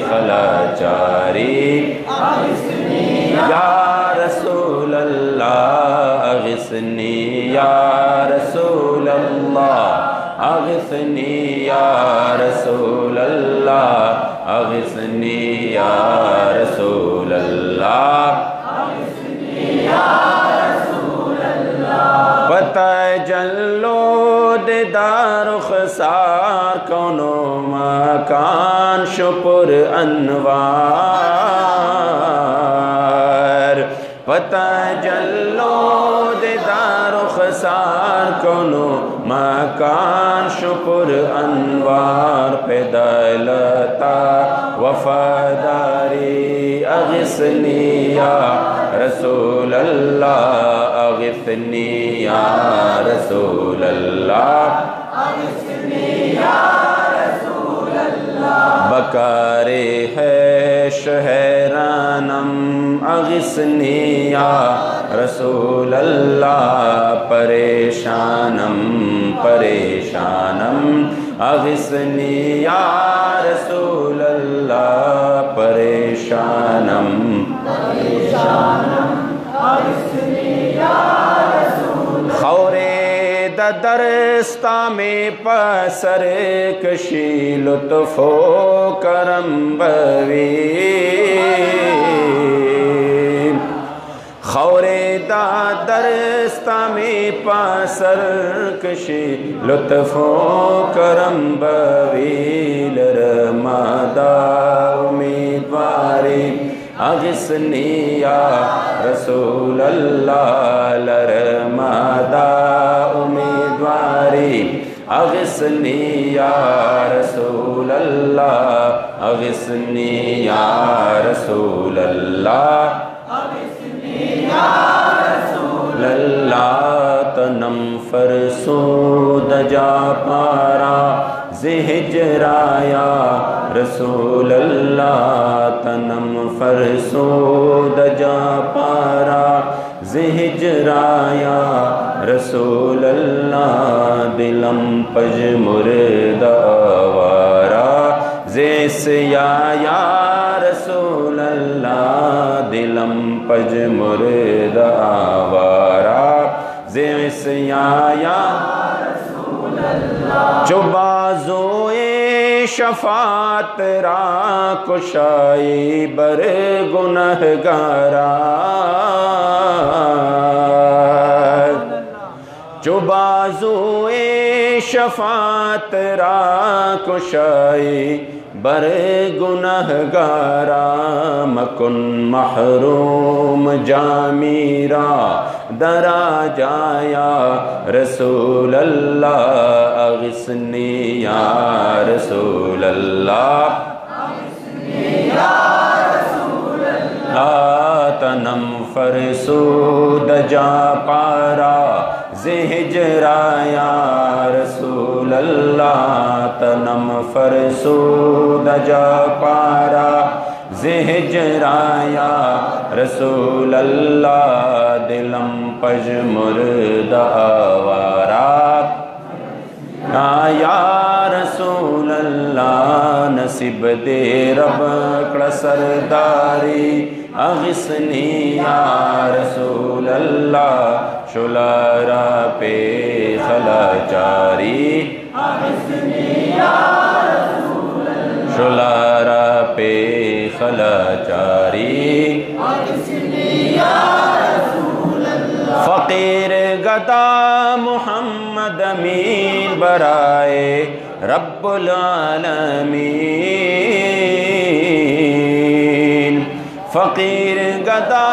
खला जारी या रसूल अल्लाह अगसनिया रसूल अल्लाह अगसनिया रसूल अल्लाह अगसनिया रसूल अल्लाह अगसनिया पता जल्लो देदार खसार कौनो मकान शुपुर अनवार पता जल्लो देदार खसार कौनो मकान शुपुर अनवार पैदलता वफादारी अगसनिया रसूल अल्लाह अगसनिया रसूल अल्लाह अगसनिया रसूल अल्लाह बकारे है शहरानम अगसनिया रसूल अल्लाह परेशानम परेशानम अगसनिया रसूल अल्लाह परेशानम परेशानम अगसनिया रसूल खौरे दरस्ता में पसर कशी लुत्फो करम बवी खौरे दरस्ता में पासर कशी लुत्फ़ो करम बवील रमादा उम्मीदवारी अगिस्नी या रसूल अल्लाह लरमादा उम्मीदवारी अगिस्नी या रसूल अल्लाह अगिस्नी या रसूल अल्लाह तनम फरसूद जा पारा ज़िहजराया रसूल अल्लाह तनम फरसूद जा पारा ज़िहजराया रसूल अल्लाह दिलम पज मुर्दा आवारा ज़ेसिया या रसूल अल्लाह दिलम पज मुर्दा आवारा ज़ेसिया या रसूल अल्लाह जो बाज़ोए शफ़ात रा कुशाई बर गुनहगारा जो बाज़ोए शफ़ात रा कुशाई बर गुनहगारा मकुन महरूम जामीरा दरा जाया रसूल अल्लाह अगिस्नी या रसूल अल्लाह तनम फरसूद जा पारा ज़िहजराया रसूल अल्लाह तनम फरसूद जा पारा ज़िहजराया रसूल अल्लाह दिलम पज मुर्दा आवारा या रसूल अल्लाह नसीब दे रब कड़ सरदारी अगिस्नी या रसूल अल्लाह शुलारा पे खलाचारी शुलारा पे खलाचारी फ़कीर गदा मोहम्मद अमीन बराए रब्बुल आलमीन फ़कीर गदा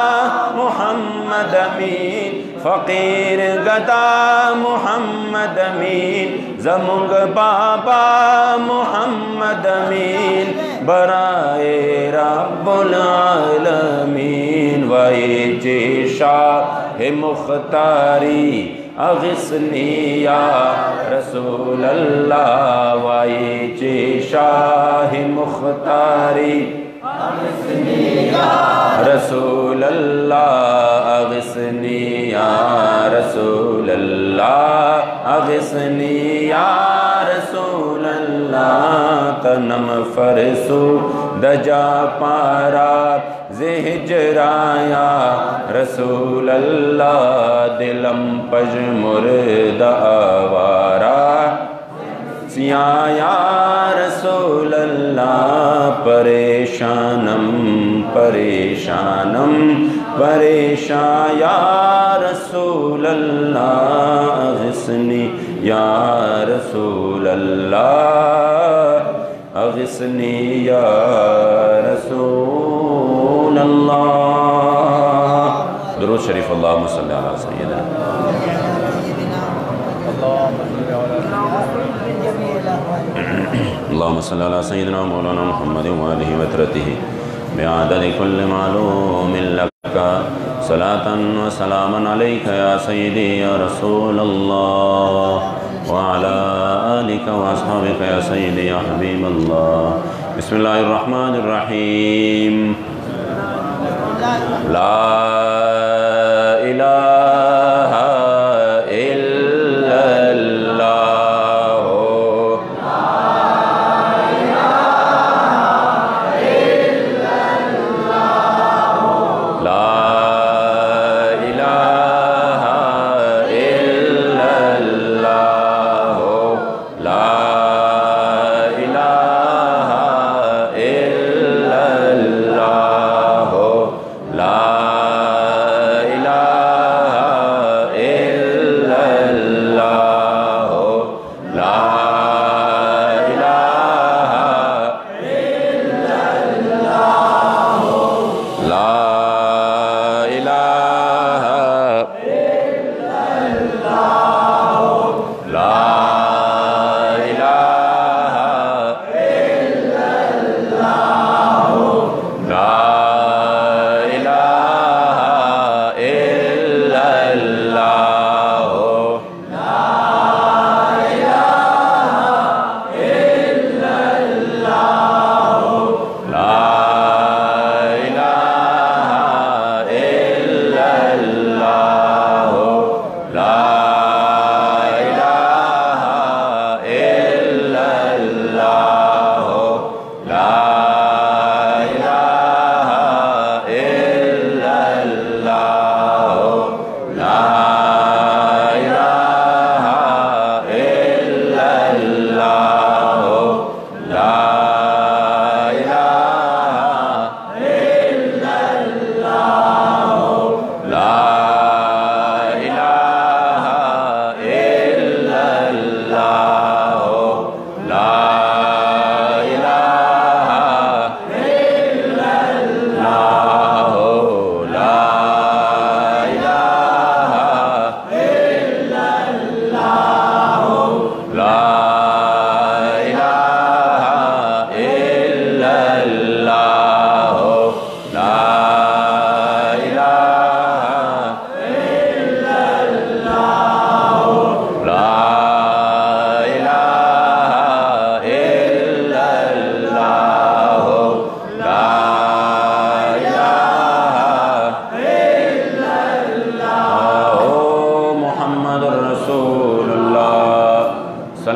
मोहम्मद अमीन फ़कीर गदा मोहम्मद अमीन ज़मुंग बाबा मोहम्मद अमीन बराए रब्बुल आलमीन वाये चेशा है मुख्तारी अगिस्नी या रसूल अल्लाह वाये चेशा है मुख्तारी रसूल अल्लाह अगिस्नी या रसूल अल्लाह अगिस्नी या रसूल अल्लाह तनम फरसू दजा पारा ज़िहजराया रसूल अल्लाह दिलम पज मुर्दा आवारा सिया रसूल अल्लाह परेशानम परेशानम परेशान या रसूल अल्लाह अगिस्नी या रसूल अल्लाह अगिस्नी या रसूल अल्लाह। दुरूद शरीफ अल्लाहुम्मा सल्ली अला सय्यिदिना अल्लाहुम्मा सल्ली अला सय्यिदिना मौलाना मुहम्मद व आलिहि व तरतिहि बिअददि कुल्लि मालूमिन लका सलातन व सलामन अलैका या सय्यिदी या रसूल अल्लाह व अला आलिका व अस्हाबिका या सय्यिदी या हबीब अल्लाह। बिस्मिल्लाहिर रहमानिर रहीम। ला इलाहा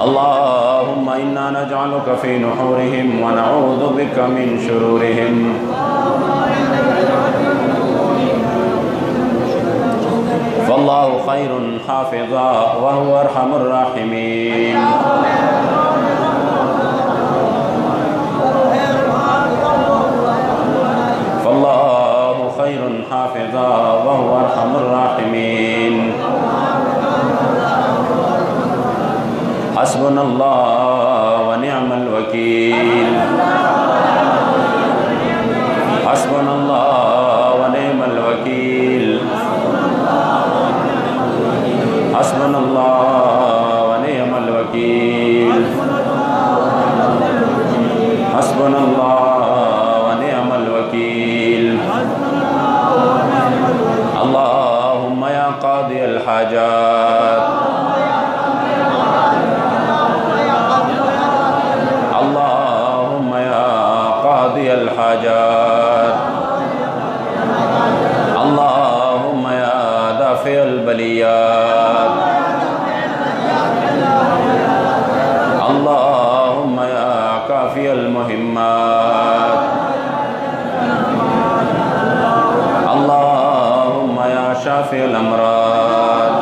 अल्लाहुम्मा इन्ना नजअलुका फी नुहूरिहिम व नऊज़ु बिका मिन शुरूरिहिम। वल्लाहु खैरुन हाफ़िज़ा व हुवा अरहमुर राहिमीन। वल्लाहु खैरुन हाफ़िज़ा व हुवा अरहमुर राहिमीन। हस्बुनल्लाहु व निअमल वकील। हस्बुनल्लाहु व निअमल वकील। हस्बुनल्लाहु व निअमल वकील। हस्बुनल्लाहु व निअमल वकील। अल्लाहुम्मा या क़ादियल हाजात। अल्लाहुम्मा या क़ादियल हाजात। अल्लाहुम्मा या दाफ़िअल बलियात। अल्लाहुम्मा या काफ़िअल मुहिम्मात। अल्लाहुम्मा या शाफ़िअल अमराद।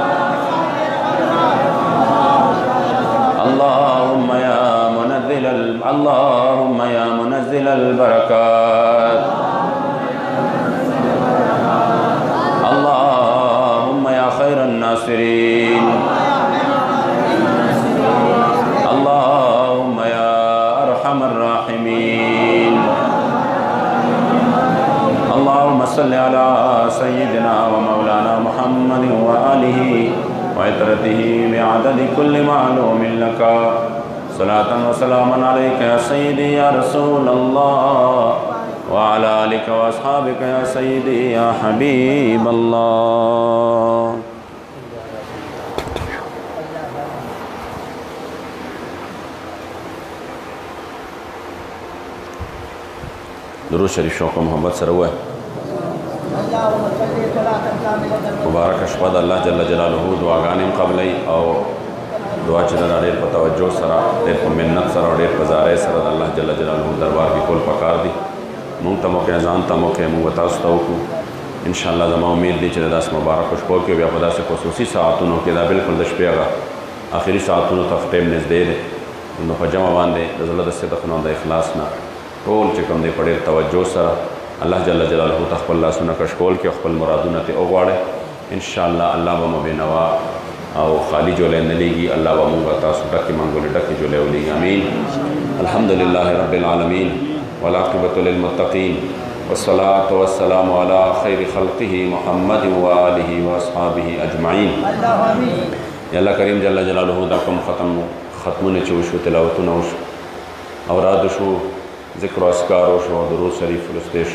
अल्लाहुम्मा या मुनज़्ज़िलल बरकात। अल्लाहुम्मा या खैरन नासिरीन। अल्लाहुम्मा या अरहमर राहिमीन। अल्लाहुम्मा सल्लि अला सय्यिदिना व मौलाना मुहम्मदिन व आलिहि व इतरतिहि बिअददि कुल्लि मालूमिन लका। सलातन व सलामन अलैका या सय्यिदी या रसूलल्लाह व अला आलिका व अस्हाबिका या सय्यिदी या हबीबल्लाह। दुरूद शरीफ शौक़ मोहब्बत सर हुआ है। मुबारक अशपद अल्लाह जल्ल जलालुहु दुआगानिम क़बलई और दुआ चलना ढेर पर तवज्जो सरा ढेर पर मिन्नत सरा और ढेर पर ज़ारे सरा अल्लाह जल्ल जलालुहु दरबार की कुल पकार दी मूँ तमो के अजान तमो के मूँ बतास्तौ को इंशाअल्लाह ज़मा उम्मीद दी चले दस मुबारक खुशबो के व्यापदा से खसूसी सातुनों के दा बिल्कुल दशपियागा आखिरी सातुनों तफ्टेम नज़दे दे उन पजमा बांधे रज़ल दस्ते तखनों द इखलास ना टोल चिकम दे पड़े तवज्जो सरा अल्लाह जल्ल जलालुहु तख़्पल्ला सुना कशकोल के अख़्पल मुरादुना ते ओगवाड़े इंशाअल्लाह अल्लाह व बेनवा और खाली जो ले नलेगी अल्लाह व मुँगा तासु डके मंगोले डके जो ले उली आमीन। अल्हम्दुलिल्लाहि रब्बिल आलमीन वल आक़िबतु लिल मुत्तक़ीन वस्सलातु वस्सलामु अला खैरि खल्क़िही मुहम्मदिन व आलिहि व अस्हाबिही अजमाइन। या अल्लाह करीम जल्ल जलालुहु दाकुम ख़त्मुन चोशु तिलावतुन ओश औरादशु ज़िक्र अस्कारोश और दुरूद शरीफ फुलस्तेश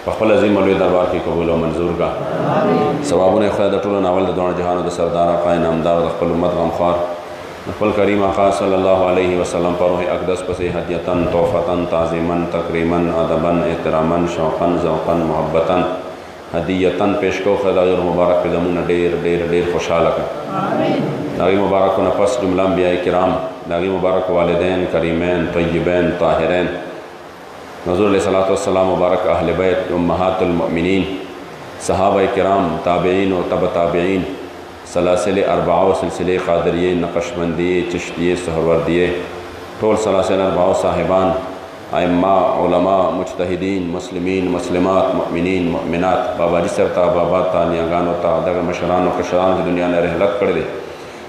पखल अज़ीम मौलवी दरबार की कबूल व मंजूर का सवाबुन ख़ैर टोल नावल दोण जहान द सरदार आक़ाए नामदार ख़ल उम्मत गमख़ार नफ़ल करीम आक़ा सल्लल्लाहु अलैहि वसल्लम पर अक़दस पसे हदियतन तोहफ़तन ताज़ीमन तकरीमन अदबन एहतरामन शौक़न ज़ौक़न मोहब्बतन हदियतन पेशको ख़दायर मुबारक पे ज़मून ढेर ढेर ढेर खुशहाल का दागी मुबारक नफ़स जुमला अंबिया किराम दागी मुबारक वालिदैन करीमैन तय्यबैन ताहिरैन हुज़ूर अलैहिस्सलातु वस्सलाम मुबारक अहले बैत उम्महातुल मुमिनीन सहाबा किराम ताबईन व तब ताबईन सलासिल अरबाओ सिलसिले क़ादरिये नक़शबंदिये चिश्तिये सहरवर्दिये टोल सलासिल अरबाओ साहिबान आइम्मा उलमा मुज्तहिदीन मुस्लिमीन मुस्लिमात मुमिनीन मुमिनात बाबाजी सरता बाबा तानियागान ता दग मशरान व कशरान की दुनिया ने रहलत कर दे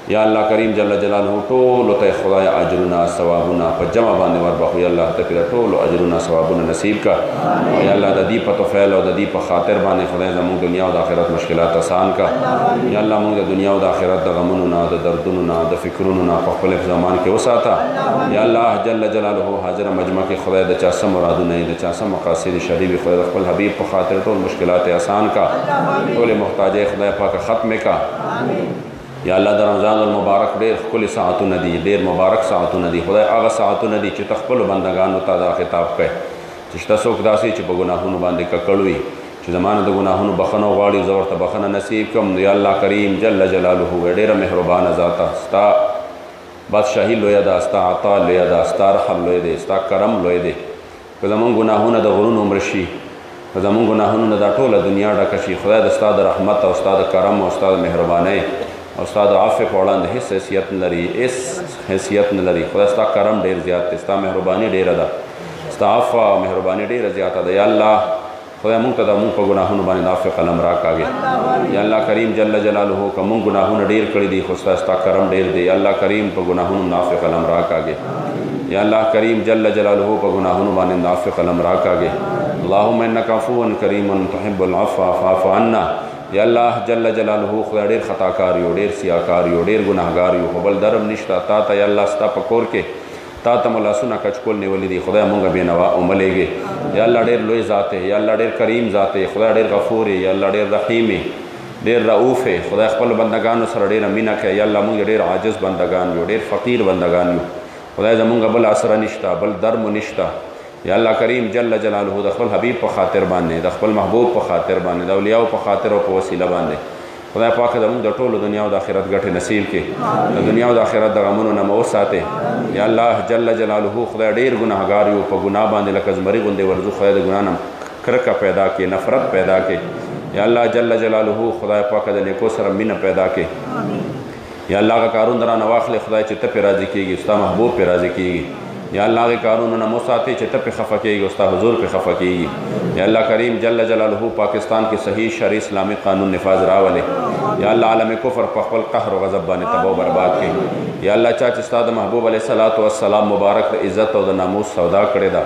या अल्लाह करीम जल्ल जलालुहु टोल तय खुदा अजरुना सवाबुना पर जमा बांधे वर बाहु या अल्लाह तक टोल अजरुना सवाबुना नसीब का या अल्लाह ददी पर तोफ़ैल और ददी पर ख़ातिर बांधे खुदा ज़मू दुनिया और आखिरत मुश्किलात आसान का या अल्लाह मुझे दुनिया और आखिरत द गमुना द दर्दुना द फ़िक्रुना क़फ़ल ज़मान के वसाता या अल्लाह जल्ल जलालुहु हाज़िर मजमा के खुदा द चासा मुरादुना द चासा मक़ासिद शरीफ खुदा ख़ुल हबीब पर ख़ातिर टोल मुश्किलात आसान का टोल मुहताज खुदा पाक ख़त्म का या अल्लाह द रमज़ान मुबारक ढेर कुल सातु नदी ढेर मुबारक सातु नदी खुदा आगा सातु नदी च तख़्पल बंदगान ताज़ा खिताब कह चिश्ता सोक दासी च गुनाहुन बांधे ककड़ुई च ज़माने द गुनाहुन बखनो वाड़ी ज़ोर त बखना नसीब कम या अल्लाह करीम जल्ल जलालुहु ढेर मेहरबान ज़ाता स्ता بادشاهي لویه ده، ستا عطا لویه ده، ستا رحم لوی دی، ستا کرم لوی دی. که زمونږ ګناهونه د غرونو عمر شي، که زمونږ ګناهونه نه دا ټوله دنیا ډکه شي، خدای د ستا د رحمت او ستا د کرم او ستا د مهربانۍ او ستا د عفو په وړاندې هېڅ حیثیت نه لري، هېڅ حیثیت نه لري. خدای ستا کرم ډېر زیات دی، ستا مهرباني ډېره ده، ستا عفو او مهرباني ډېره زیاته ده. یا الله خدای مونږ ته د مونږ په ګناهونو باندې د عفو قلم راکاږې. یا الله کریم جل جلاله که مونږ ګناهونه ډېر کړي دي خو ستا کرم ډېر دی. یا الله کریم په ګناهونو د عفو قلم راکاږې. یا الله کریم جل جلاله په ګناهونو باندې د عفو قلم راکاږې. اللهم انک عفو کریم تحب العفو فاعف عنا. یا الله جل جلاله خدای ډېر خطاکار یو، ډېر سیاکار یو، ډېر ګناهګار یو، خو بل درم نشته تا ته. یا الله ستا په کور کې تا ته مو لاسونه کچکول نیولي دي، خدای مونږ بېنوا وملېږې. یا الله ډېر لوی ذات یې، یا الله ډېر کریم ذات یې، خدای ډېر غفور یې، یا الله ډېر رحیم یې، ډېر رؤوف یې. خدای خپل بندګانو سره ډېره مینه کوي. یا الله مونږ ډېر عاجز بندګان یو، ډېر فقیر بندګان یو. خدای زمونږ بل اسره نشته، بل درم نشته. یا الله کریم جل جلاله د خپل حبیب په خاطر باندې، د خپل محبوب په خاطر باندې، د اولیاء په خاطر او په وسیله باندې خدای پاک زموږ د ټولو دنیا او د آخرت ګټې نصیب کړي، د دنیا او د آخرت د غمونو نه مو وساتې. یا الله جل جلاله خدای ډېر ګناهګار یو، په ګناه باندې لکه زمري غوندې ورځو. خدای د ګناه نه کرکه پیدا کړي، نفرت پیدا کړي. یا الله جل جلاله خدای پاک د نیکو سره مینه پیدا کړي. یا الله هغه کارونه رانه واخلې خدای چې ته پرې راضي کېږي، ستا محبوب پرې راضي کېږي. یا الله هغې کارونو نه مو ساتې چې ته پرې خفه کېږي او ستا حضور پرې خفه کېږي. یا الله کریم جل جلاله پاکستان کې صحیح شرعي اسلامي قانون نفاذ راولې. یا الله عالم کفر په خپل قهر او غضب باندې تباه او برباد کړي. یا الله چا چې ستا د محبوب علیه الصلاة والسلام مبارک د عزت او د ناموس سودا کړې ده،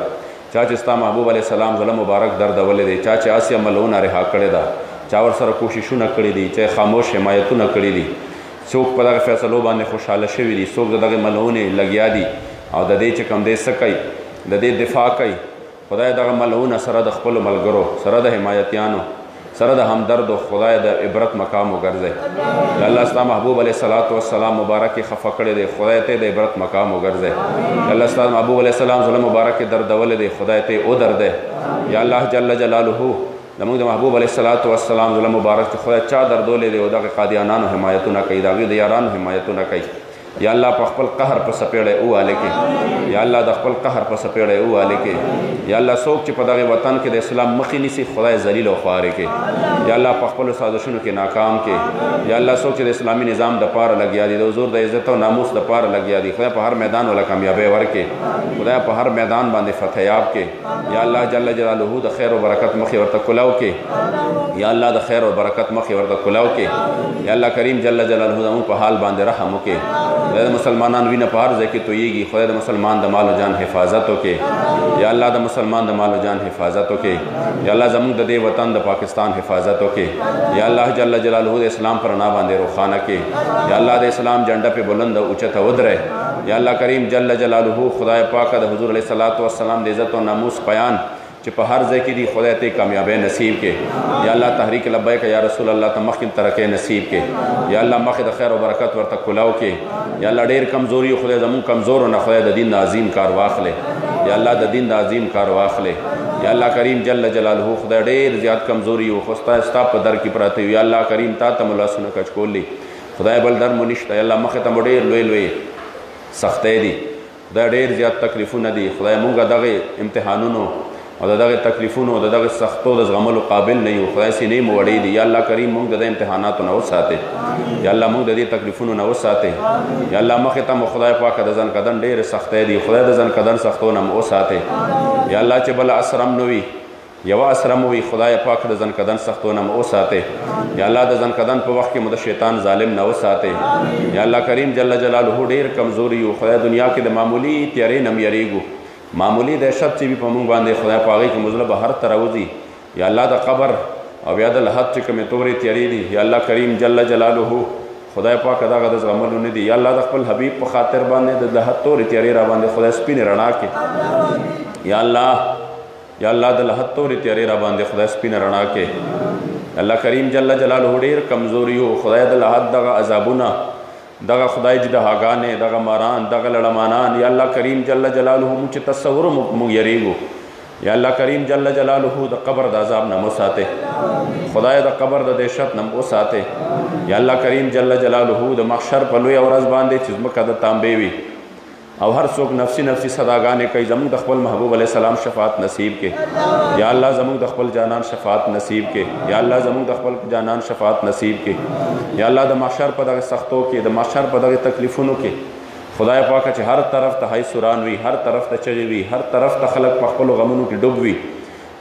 چا چې ستا محبوب علیه السلام زړه مبارک دردولی دی، چا چې آسیه ملعونه رها کړې ده، چا ورسره کوششونه کړي دي، چا خاموش حمایتونه کړي دي، څوک په دغه فیصلو باندې خوشحاله شوي دي، څوک د دغې ملعونې لګیا دي او د دې چې کوم دی څه کوي، د دې دفاع کوي. خدای دغه ملعونه سره د خپلو ملګرو سره د حمایتیانو سره د همدردو خدای د عبرت مقام وګرځئ. یا الله ستا محبوب علیه الصلاة والسلام مبارک یې خفه کړی دی، خدای ته د عبرت مقام وګرځئ. یا الله ستا محبوب علیه السلام زړه مبارک یې دردولی دی، خدای ته یې ودردئ. یا الله جل جلاله زموږ د محبوب علیه الصلاة والسلام زړه مبارک چې خدای چا دردولی دی او دغه قادیانانو حمایتونه کوي، د هغوی د یارانو حمایتونه کوي. یا الله په خپل قهر په سپېړی ووالې کې. یا الله د خپل قهر په سپېړی ووالې کې. یا الله څوک چې په دغې وطن کې د اسلام مخې نیسي خدای ذلیل او خوارې کې. یا الله په خپلو سازشونو کې ناکام کې. یا الله څوک چې د اسلامي نظام دپاره لګیا دي، د حضور د عزت او ناموس دپاره لګیا دي، خدای په هر میدان وله کامیابۍ ورکړي، خدای په هر میدان باندې فتح یاب کړي. یا الله جل جلاله د خیر او برکت مخې ورته کلاو کړي. یا الله د خیر او برکت مخې ورته کلاو کړي. یا الله کریم جل جلاله زموږ په حال باندې رحم وکړي. خدای د مسلمانان وینه په هر ځای کې تویېږي، خدای د مسلمان د مال و جان حفاظت وکړي. یا الله د مسلمان د مال و جان حفاظت وکړي. یا الله زموږ د دې وطن د پاکستان حفاظت وکړي. یا الله جل جلاله د اسلام پر رڼا باندې روښانه کړي. یا الله د اسلام جنډه پې بلند او اوچته ودرئ. یا الله کریم جل جلاله خدای پاکه د حضور علیه الصلاة والسلام د عزت او ناموس بیان چې په هر ځای کې دي خدای ته کامیابی نصیب کړي. یا الله تحریک لبیک یا رسول الله ته مخکې ترقی نصیب کړي. یا الله مخکې د خیر او برکت ورته کلاو کړي. یا الله ډېر کمزوري خدای زموږ کمزورو نه خدای د دین د عظیم کار واخلې. یا الله د دین د عظیم کار واخلې. یا الله کریم جل جلاله خدای ډېر زیات کمزوري یو خو ستا په در کې پراته یو. یا الله کریم تا ته مو لاسونه کچکولي، خدای بل در مو نشته. یا الله مخې ته مو ډېر لوی لوی سختۍ دي، خدای ډېر زیات تکلیفونه دي. خدای مونږ دغې امتحانونو او د دغې تکلیفونو د دغې سختو د زغملو قابل نه یو. خدای سینې مو وړې دي. یا الله کریم مونږ د دې امتحاناتو نه وساتې. یا الله مونږ د دې تکلیفونو نه وساتې. یا الله مخې ته مو خدای پاکه د ځنکدن ډېرې سختۍ دي، خدای د ځنکدن سختو نه مو وساتې. یا الله چې بله اسرم نه وي، یوه اسرم وي، خدای پاک د ځنکدن سختو نه مو وساتې. یا الله د ځنکدن په وخت کې مو د شیطان ظالم نه وساتې. یا الله کریم جل جلاله ډېر کمزوري یو، خدای دنیا کې د معمولي تیارې نه م یریږو، معمولی دهشت چې وي په موږ باندې خدای په هغې کې مو زړه به هر ته راوځي. یا الله د قبر او بیا د لحد چې کومې تورې تیارې دي، یا الله کریم جل جلاله خدای پاک دغه د زغملو نه دي. یا الله د خپل حبیب په خاطر باندې د لحد تورې تیارې را باندې خدای سپینې رڼا کړي. یا الله د لحد تورې تیارې را باندې خدای سپینې رڼا کړي. الله کریم جل جلاله ډېر کمزوري و، خدای د لحد دغه عذابونه، دغه خدای جدهاګانې، دغه ماران، دغه لړمانان، یا الله کریم جل جلاله مونږ چې تصور مونږ یریږو. یا الله کریم جل جلاله د قبر د عذاب نه مو ساتې خدای د قبر د دهشت نه مو ساتې یا الله کریم جل جلاله د محشر په لویه ورځ باندې چې ځمکه د تانبې وي او هر څوک نفسي نفسي صداګانې کوي زموږ د خپل محبوب علیه السلام شفاعت نصیب کې یا الله زموږ د خپل جانان شفاعت نصیب کې یا الله زموږ د خپل جانان شفاعت نصیب کې یا الله د محشر په دغه سختو کې د محشر په دغه تکلیفونو کې خدای پاکه چې هر طرف ته هی سوران وي هر طرف ته چغې وي هر طرف ته خلک په خپلو غمونو کې ډوب وي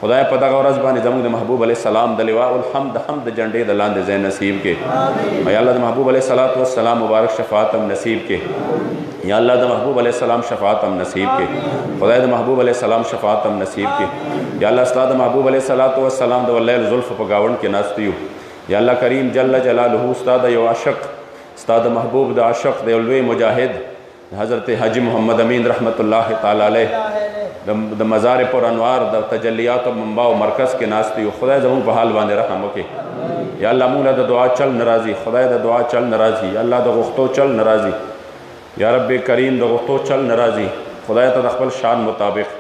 خدای په دغه ورځ باندې زموږ د محبوب علیه السلام د لواء الحمد حمد جنډې د لاندې ځای نصیب کې یا الله د محبوب علیه الصلاة والسلام مبارک شفاعت هم نصیب کې یا الله د محبوب علیه السلام شفاعت هم نصیب کې خدای د محبوب علیه السلام شفاعت هم نصیب کې یا الله ستا د محبوب علیه الصلاة والسلام د واللیل زلف په گاونډ کې ناست یو یا الله کریم جل جلاله ستا د یو عاشق ستا د محبوب د عاشق د یو لوی مجاهد حضرت حاجی محمد امین رحمت الله تعالی علیه د مزار پر انوار د تجلیات و منبع و مرکز کې ناست یو خدای زموږ په حال باندې رحم وکړي یا الله موږ له د دعا چل ناراضي خدای د دعا چل ناراضي یا الله د غوښتو چل ناراضي یا رب کریم د غوښتو چل ناراضي خدای ته د خپل شان مطابق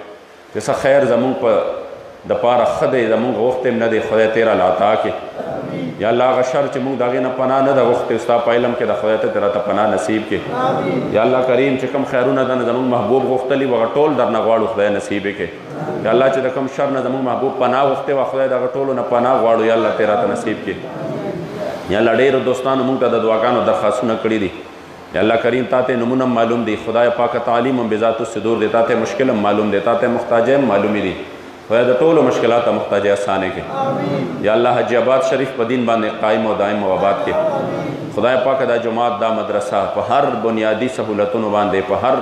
چې څه خیر زموږ په د پاره ښه دی زموږ غوښتې هم نه دی خدای تیره لا عطا کړي یا الله هغه شر چې موږ د هغې نه پناه نه ده غوښتې ستا په علم کې د خدای ته راته پناه نصیب کړي یا الله کریم چې کوم خیرونه ده نه زموږ محبوب غوښتلي وو هغه ټول درنه غواړو خدای نصیب یې کړي یا الله چې د کوم شر نه زموږ محبوب پناه غوښتې وه خدای د هغه ټولو نه پناه غواړو یا الله ته راته نصیب کړي یا الله ډېرو دوستانو موږ ته د دعاګانو درخواستونه کړي دي یا الله کریم تا ته نمونه معلوم دی خدای پاک تعلیم هم بذات الصدور دی تا ته مشکل هم معلوم دی تا ته محتاجه هم معلومي دي خدای د ټولو مشکلاتو محتاجه اسانه کې یا الله حجی آباد شریف په دین باندې قائم او دائم او آباد کې خدای پاک دا جماعت دا مدرسه په هر بنیادی سہولتونو باندې په هر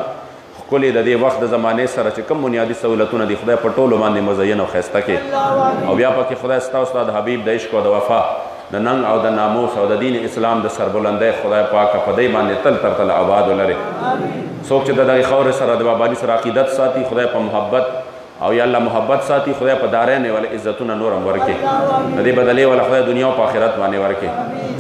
ښکلې د دې وخت د زمانې سره چې کوم بنیادي سہولتونه دي خدای په ټولو باندې مزین او ښایسته کې او بیا پکې خدای ستا او ستا د حبیب د عشق او د وفا د ننګ او د ناموس او د دین اسلام د سربلندۍ خدای پاک په دې باندې تل تر تل آباد ولرې څوک چې د دغې خاورې سره د باباني سره عقیدت ساتي خدای په محبت او یا الله محبت ساتي خدای په دارین ول عزتونه نور هم ورکړي د دې بدلې ول خدای دنیا او آخرت باندې ورکړي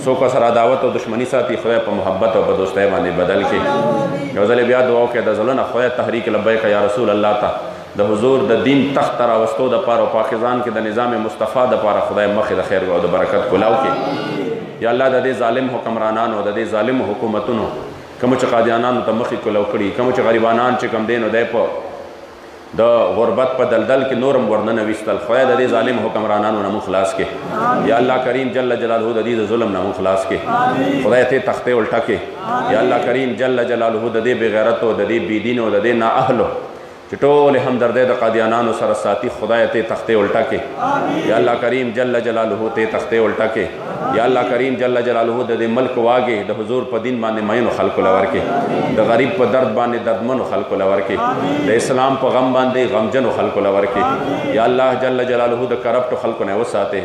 څوک سره عداوت او دشمنی ساتي خدای په محبت او په دوستۍ باندې بدل کړي یو ځل بیا دعا وکړه د زړه نه خدای تحریک لبیک یا رسول الله ته د حضور د دین تخت راوستو د پاره او پاکستان کې د نظام مصطفی د پاره خدای مخې د خیر او د برکت کلاو کړي یا الله د دې ظالم حکمرانانو د دې ظالم حکومتونو کوم چې قادیانانو ته مخې کلاو کړي کوم چې غریبانان چې کم دین او دی په د غربت په دلدل کې نورم ورننه ویستل خدای د دې ظالم حکمرانانو نه خلاص کې یا الله کریم جل جلاله د دې ظلم نه خلاص کې خدای ته تختې الټه کې یا الله کریم جل جلاله د دې بغیرت او د دې بيدین او د دې نااهلو چې ټول همدردۍ د قادیانانو سره ساتي خدای ته تختې الټه کې یا الله کریم جل جلاله ته تختې الټه کې یا الله کریم جل جلاله د دې ملک واګې د حضور په دین باندې مینو خلکو لور کې د غریب په درد باندې دردمنو خلکو لور کې د اسلام په غم باندې غمجنو خلکو لور کې یا الله جل جلاله د کرپټو خلکو نه وساته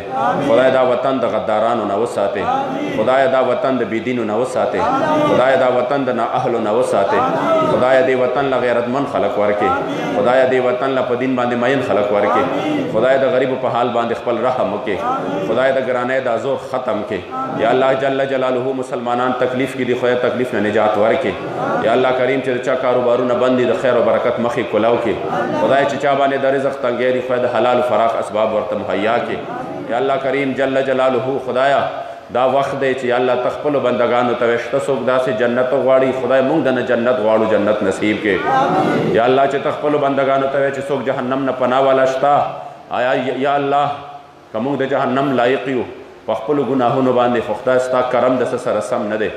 خدای دا وطن د غدارانو نه وساته خدای دا وطن د بيدینو نه وساته خدای دا وطن د نااهلو نه وساته خدای دې وطن ل غیرتمن خلک ورکې خدای دې وطن له په دین باندې مین خلک ورکې خدای د غریب په حال باندې خپل رحم وکې خدای د ګرانۍ د ازور ختم کې یا الله جل جلاله مسلمانان تکلیف کې دي خدای تکلیف نه نجات ورکې یا الله کریم چې چا کاروبارونه بند دي د خیر او برکت مخې کلاو کې خدای چې چا باندې د رزق تنګي دي خدای د حلال فراخ اسباب ورته مهیا کې یا الله کریم جل جلاله خدایا دا وخت دی چې الله تخپل بندگانو ته وشته څوک داسې جنت غواړي خدای مونږ د نه جنت غواړو جنت نصیب کې یا الله چې تخپل بندگانو ته چې څوک جهنم نه پناه والا شته آیا یا الله که مونږ د جهنم لایق یو په خپلو ګناهونو باندې خو خدای ستا کرم د څه سره سم نه دی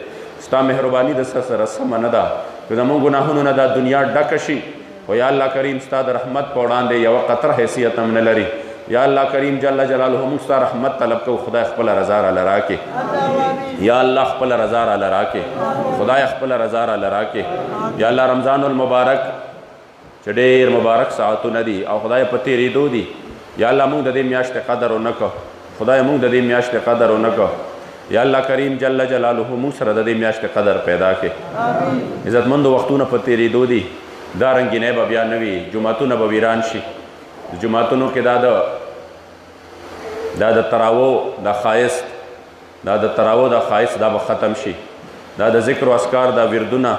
ستا مهرباني د څه سره سمه نه ده که زمونږ ګناهونو نه دا دنیا ډکه شي خو یا الله کریم ستا د رحمت په وړاندې یوه قطره حیثیت هم نه لري یا الله کریم جل جلاله موږ ستا رحمت طلب کوو خدای خپله رضا راله راکړي یا الله خپله رضا راله راکړي خدای خپله رضا راله راکړي یا الله رمضان المبارک چې ډېر مبارک ساعتونه دي او خدای په تېرېدو دي یا الله موږ د دې میاشتې قدر ونه کړو خدای موږ د دې میاشتې قدر ونه کړو یا الله کریم جل جلاله موږ سره د دې میاشتې قدر پیدا کړي عزتمندو وختونه په تېرېدو دي دا رنګینۍ به بیا نه وي جوماتونه به ویران شي جماعتونو کې دا د تراو دا خایست دا د تراو دا خایست دا به ختم شي دا د ذکر و اذکار دا وردونه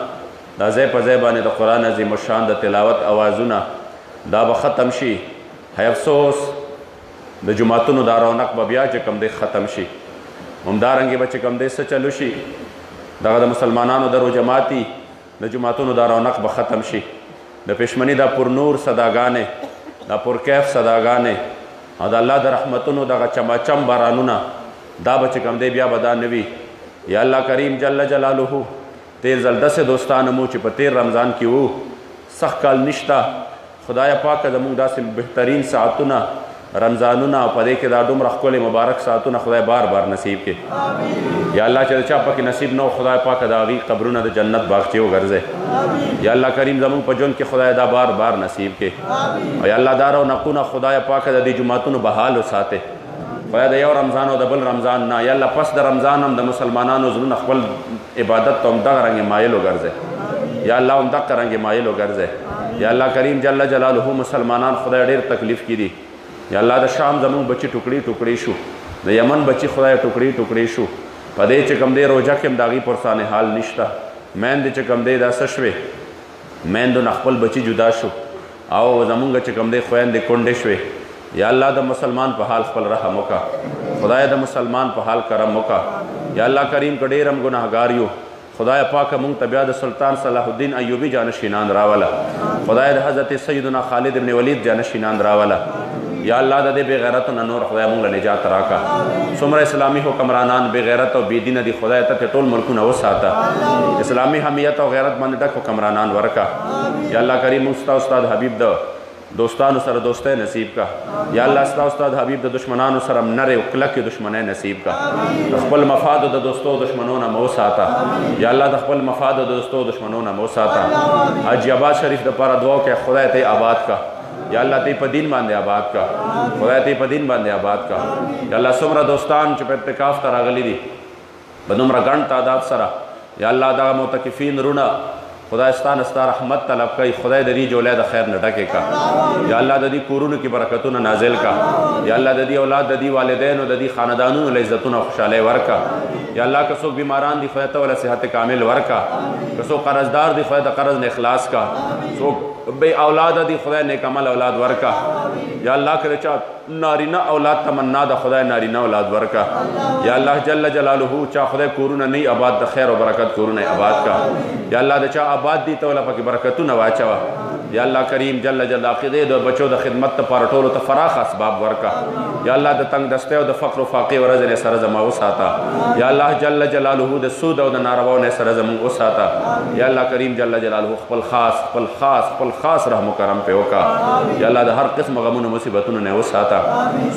دا ځای په ځای باندې د قرآن عظیم الشان د تلاوت اوازونه دا به ختم شي هی افسوس د جماعتونو دا رونق به بیا چې کوم دی ختم شي همدارنګې به چې کوم دی څه چلو شي دغه د مسلمانانو د روجماتي د جماعتونو دا رونق به ختم شي د پشمني دا پر نور صداګانې دا پر کیف صداګانې او د الله د رحمتونو دغه چماچم بارانونه دا به چې کوم دی بیا به دا نه وي یا الله کریم جل جلاله تیر ځل داسې دوستان مو چې په تیر رمضان کې وو سخت کال نشته خدای پاکه زموږ داسې بهترین ساعتونه رمضانونه او په دې کې دا دومره ښکلې مبارک ساعتونه خدای بار بار نصیب کړي یا الله چې د چا پکې نصیب نه و خدای پاکه د هغې قبرونه د جنت باغچې وګرځئ یا الله کریم زموږ په ژوند کې خدای دا بار بار نصیب کړي او یا الله دا رونقونه خدای پاکه د دې جوماتونو بحال وساتئ خدای د یو رمضان او د بل رمضان نه یا الله پس د رمضان هم د مسلمانانو زړونه خپل عبادت ته همدغه رنګې مایل وګرځئ یا الله همدغه رنګې مایل وګرځئ یا الله کریم جل جلاله مسلمانان خدای ډېر تکلیف کې دي یا الله د شام زموږ بچي ټوکړي ټوکړي شو د یمن بچي خدای ټوکړي ټوکړي شو په دې چې کوم دی روژه کې هم د هغې پرسانې حال نشته میندې چې کوم دی دا څه شوې میندو نه خپل بچي جدا شو او زمونږ چې کوم دی خویندې کونډې شوې یا الله د مسلمان په حال خپل رحم وکړه خدای د مسلمان په حال کرم وکړه یا الله کریم که ډېر هم ګناهګار یو خدای پاکه مونږ ته بیا د سلطان صلاح الدین ایوبي جانشینان راوله خدای د حضرت سیدنا خالد ابن ولید جانشینان راوله یا الله د دې بې غیرتو نه نور خدای مونږ له نجات راکړه څومره اسلامي حکمرانان بې غیرت او بې دینه دي خدای ته ټول ملکونه وساته اسلامي حمیت او غیرت باندې ډک حکمرانان ورکړه یا الله کریم موږ ستا استاد حبیب د دوستانو سره دوستی نصیب کا یا الله ستا استاد حبیب د دشمنانو سره نرې او کلکې دشمنۍ نصیب کا د خپل مفادو د دوستو دشمنو نه مو وساته یا الله د خپل مفادو د دوستو دشمنو نه مو وساته حاجي آباد شریف دپاره دعا وکړه خدای ته آباد کا یا الله ته په دین باندې آباد کا خدای ته په دین باندې آباد کا یا الله څومره دوستان چې په اعتکاف ته راغلي دي په دومره ګڼ تعداد سره یا الله دغه معتکفین رونه خدای ستانه ستا رحمت طلب کوي خدای د دې جولای د خیر نه ډکې کا یا الله د دې کورونو کې برکتونه نازل کا یا الله د دې اولاد د دې والدینو د دې خاندانونو له عزتونه او خوشحالۍ ورکا یا الله که څوک بیماران دي خدای ته وله صحت کامل ورکا که څوک قرضدار دي خدای د قرض نه اخلاص کا څوک بے اولاد دي خدای نیک عمل اولاد ورکا یا الله که چا نارینه اولاد تمنا د خدای نارینه اولاد ورکا یا الله جل جلاله چا خدای کورونه نه آباد د خیر او برکت کورونه آباد کا یا الله د چا آباد دي ته وله پکې برکتونه واچوه یا الله کریم جل جلاله د بچو د خدمت لپاره ټولو ته فراخ اسباب ورکا یا الله د تنگ دستی او د فقر او فاقې ورځې نه سره زما وساته یا الله جل جلاله د سود او د نارواو نه سره زموږ وساته یا الله کریم جل جلاله خپل خاص رحم و کرم په وکړه یا الله د هر قسم غمونو مصیبتونو نه وساته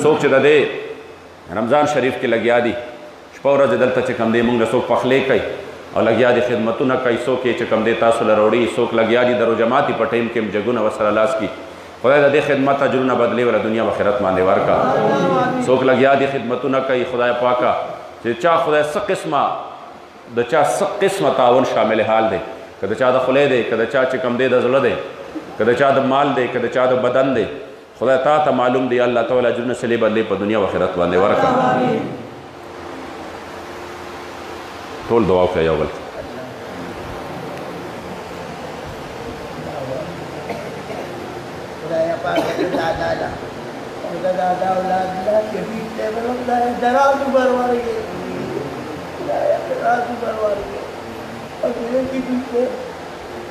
څوک چې د دې رمضان شریف کې لګیا دي شپه ورځ دلته چې کوم دی موږ له څوک پخلی کوي او لګیا دي خدمتونه کوي څوک یې چې کوم دی تاسو له راوړي څوک لګیا دي د روجماتي په ټایم کې هم جګونه ورسره لاس کي خدای د دې خدمت اجرونه بدلې وله دنیا و آخرت باندې ورکړه څوک لګیا دي خدمتونه کوي خدای پاکه چې چا خدای څه قسمه د چا څه قسمه تعاون شامل حال دی که د چا د خولې دی که د چا چې کوم دی د زړه دی که د چا د مال دی که د چا د بدن دی خدای تا ته معلوم دی الله تعالی اجرونه صلی بدلې په دنیا و آخرت باندې ورکړه ټول دعا وکړه یو بل خدایا پاک دادا اولاد شفیق ته خدایا درازو بروارګي خدایا درازو بروارګي او دې کې دې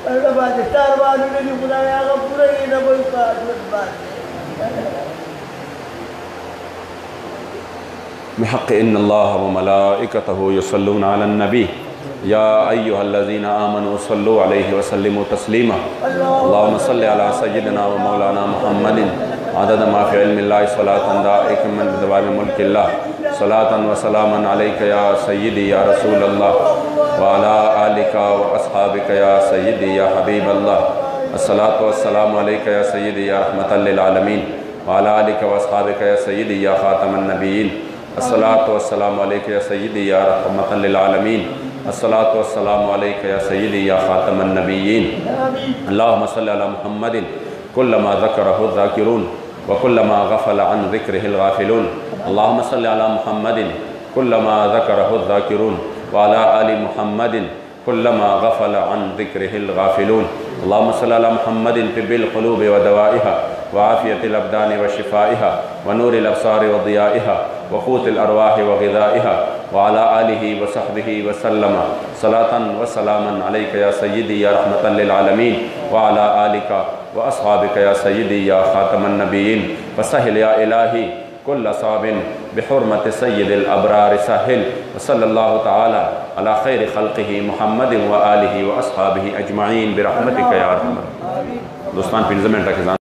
په باندې ستار باندې دې خدایا هغه پوره یې نه وای په باندې بحق ان الله وملائكته يصلون على النبي يا ايها الذين امنوا صلوا عليه وسلموا تسليما اللهم صل على سيدنا ومولانا محمد عدد ما في علم الله صلاة دائما من دوام ملك الله صلاة وسلاما عليك يا سيدي يا رسول الله وعلى آلك وأصحابك يا سيدي يا حبيب الله الصلاة والسلام عليك يا سيدي يا رحمة للعالمين وعلى آلك وأصحابك يا سيدي يا خاتم النبيين الصلاة والسلام عليك يا سيدي يا رحمة للعالمين الصلاة والسلام عليك يا سيدي يا خاتم النبيين اللهم صل على محمد كلما ذكره الذاكرون وكلما غفل عن ذكره الغافلون اللهم صل على محمد كلما ذكره الذاكرون وعلى آل محمد كلما غفل عن ذكره الغافلون اللهم صل على محمد طب القلوب ودوائها व आफ़ियतिल अब्दान व शिफ़ाइहा व नूरिल अब्सार व दियाइहा व क़ूतिल अरवाह व ग़िज़ाइहा व अला आलिहि व सहबिहि व सल्लम सलातन व सलामन अलैका या सय्यदी या रहमतल लिल आलमीन व अला आलिका व अस्हाबिका या सय्यदी या ख़ातमन नबिय्यीन फसहिल या इलाही कुल्ल साबिन बिहुर्मत सय्यदिल अबरार साहिल व सल्लल्लाहु तआला अला खैर खल्क़िही मुहम्मद व आलिहि व अस्हाबिही अजमाइन बिरहमतिका या अरहमर। दोस्तान पिंजमेंट के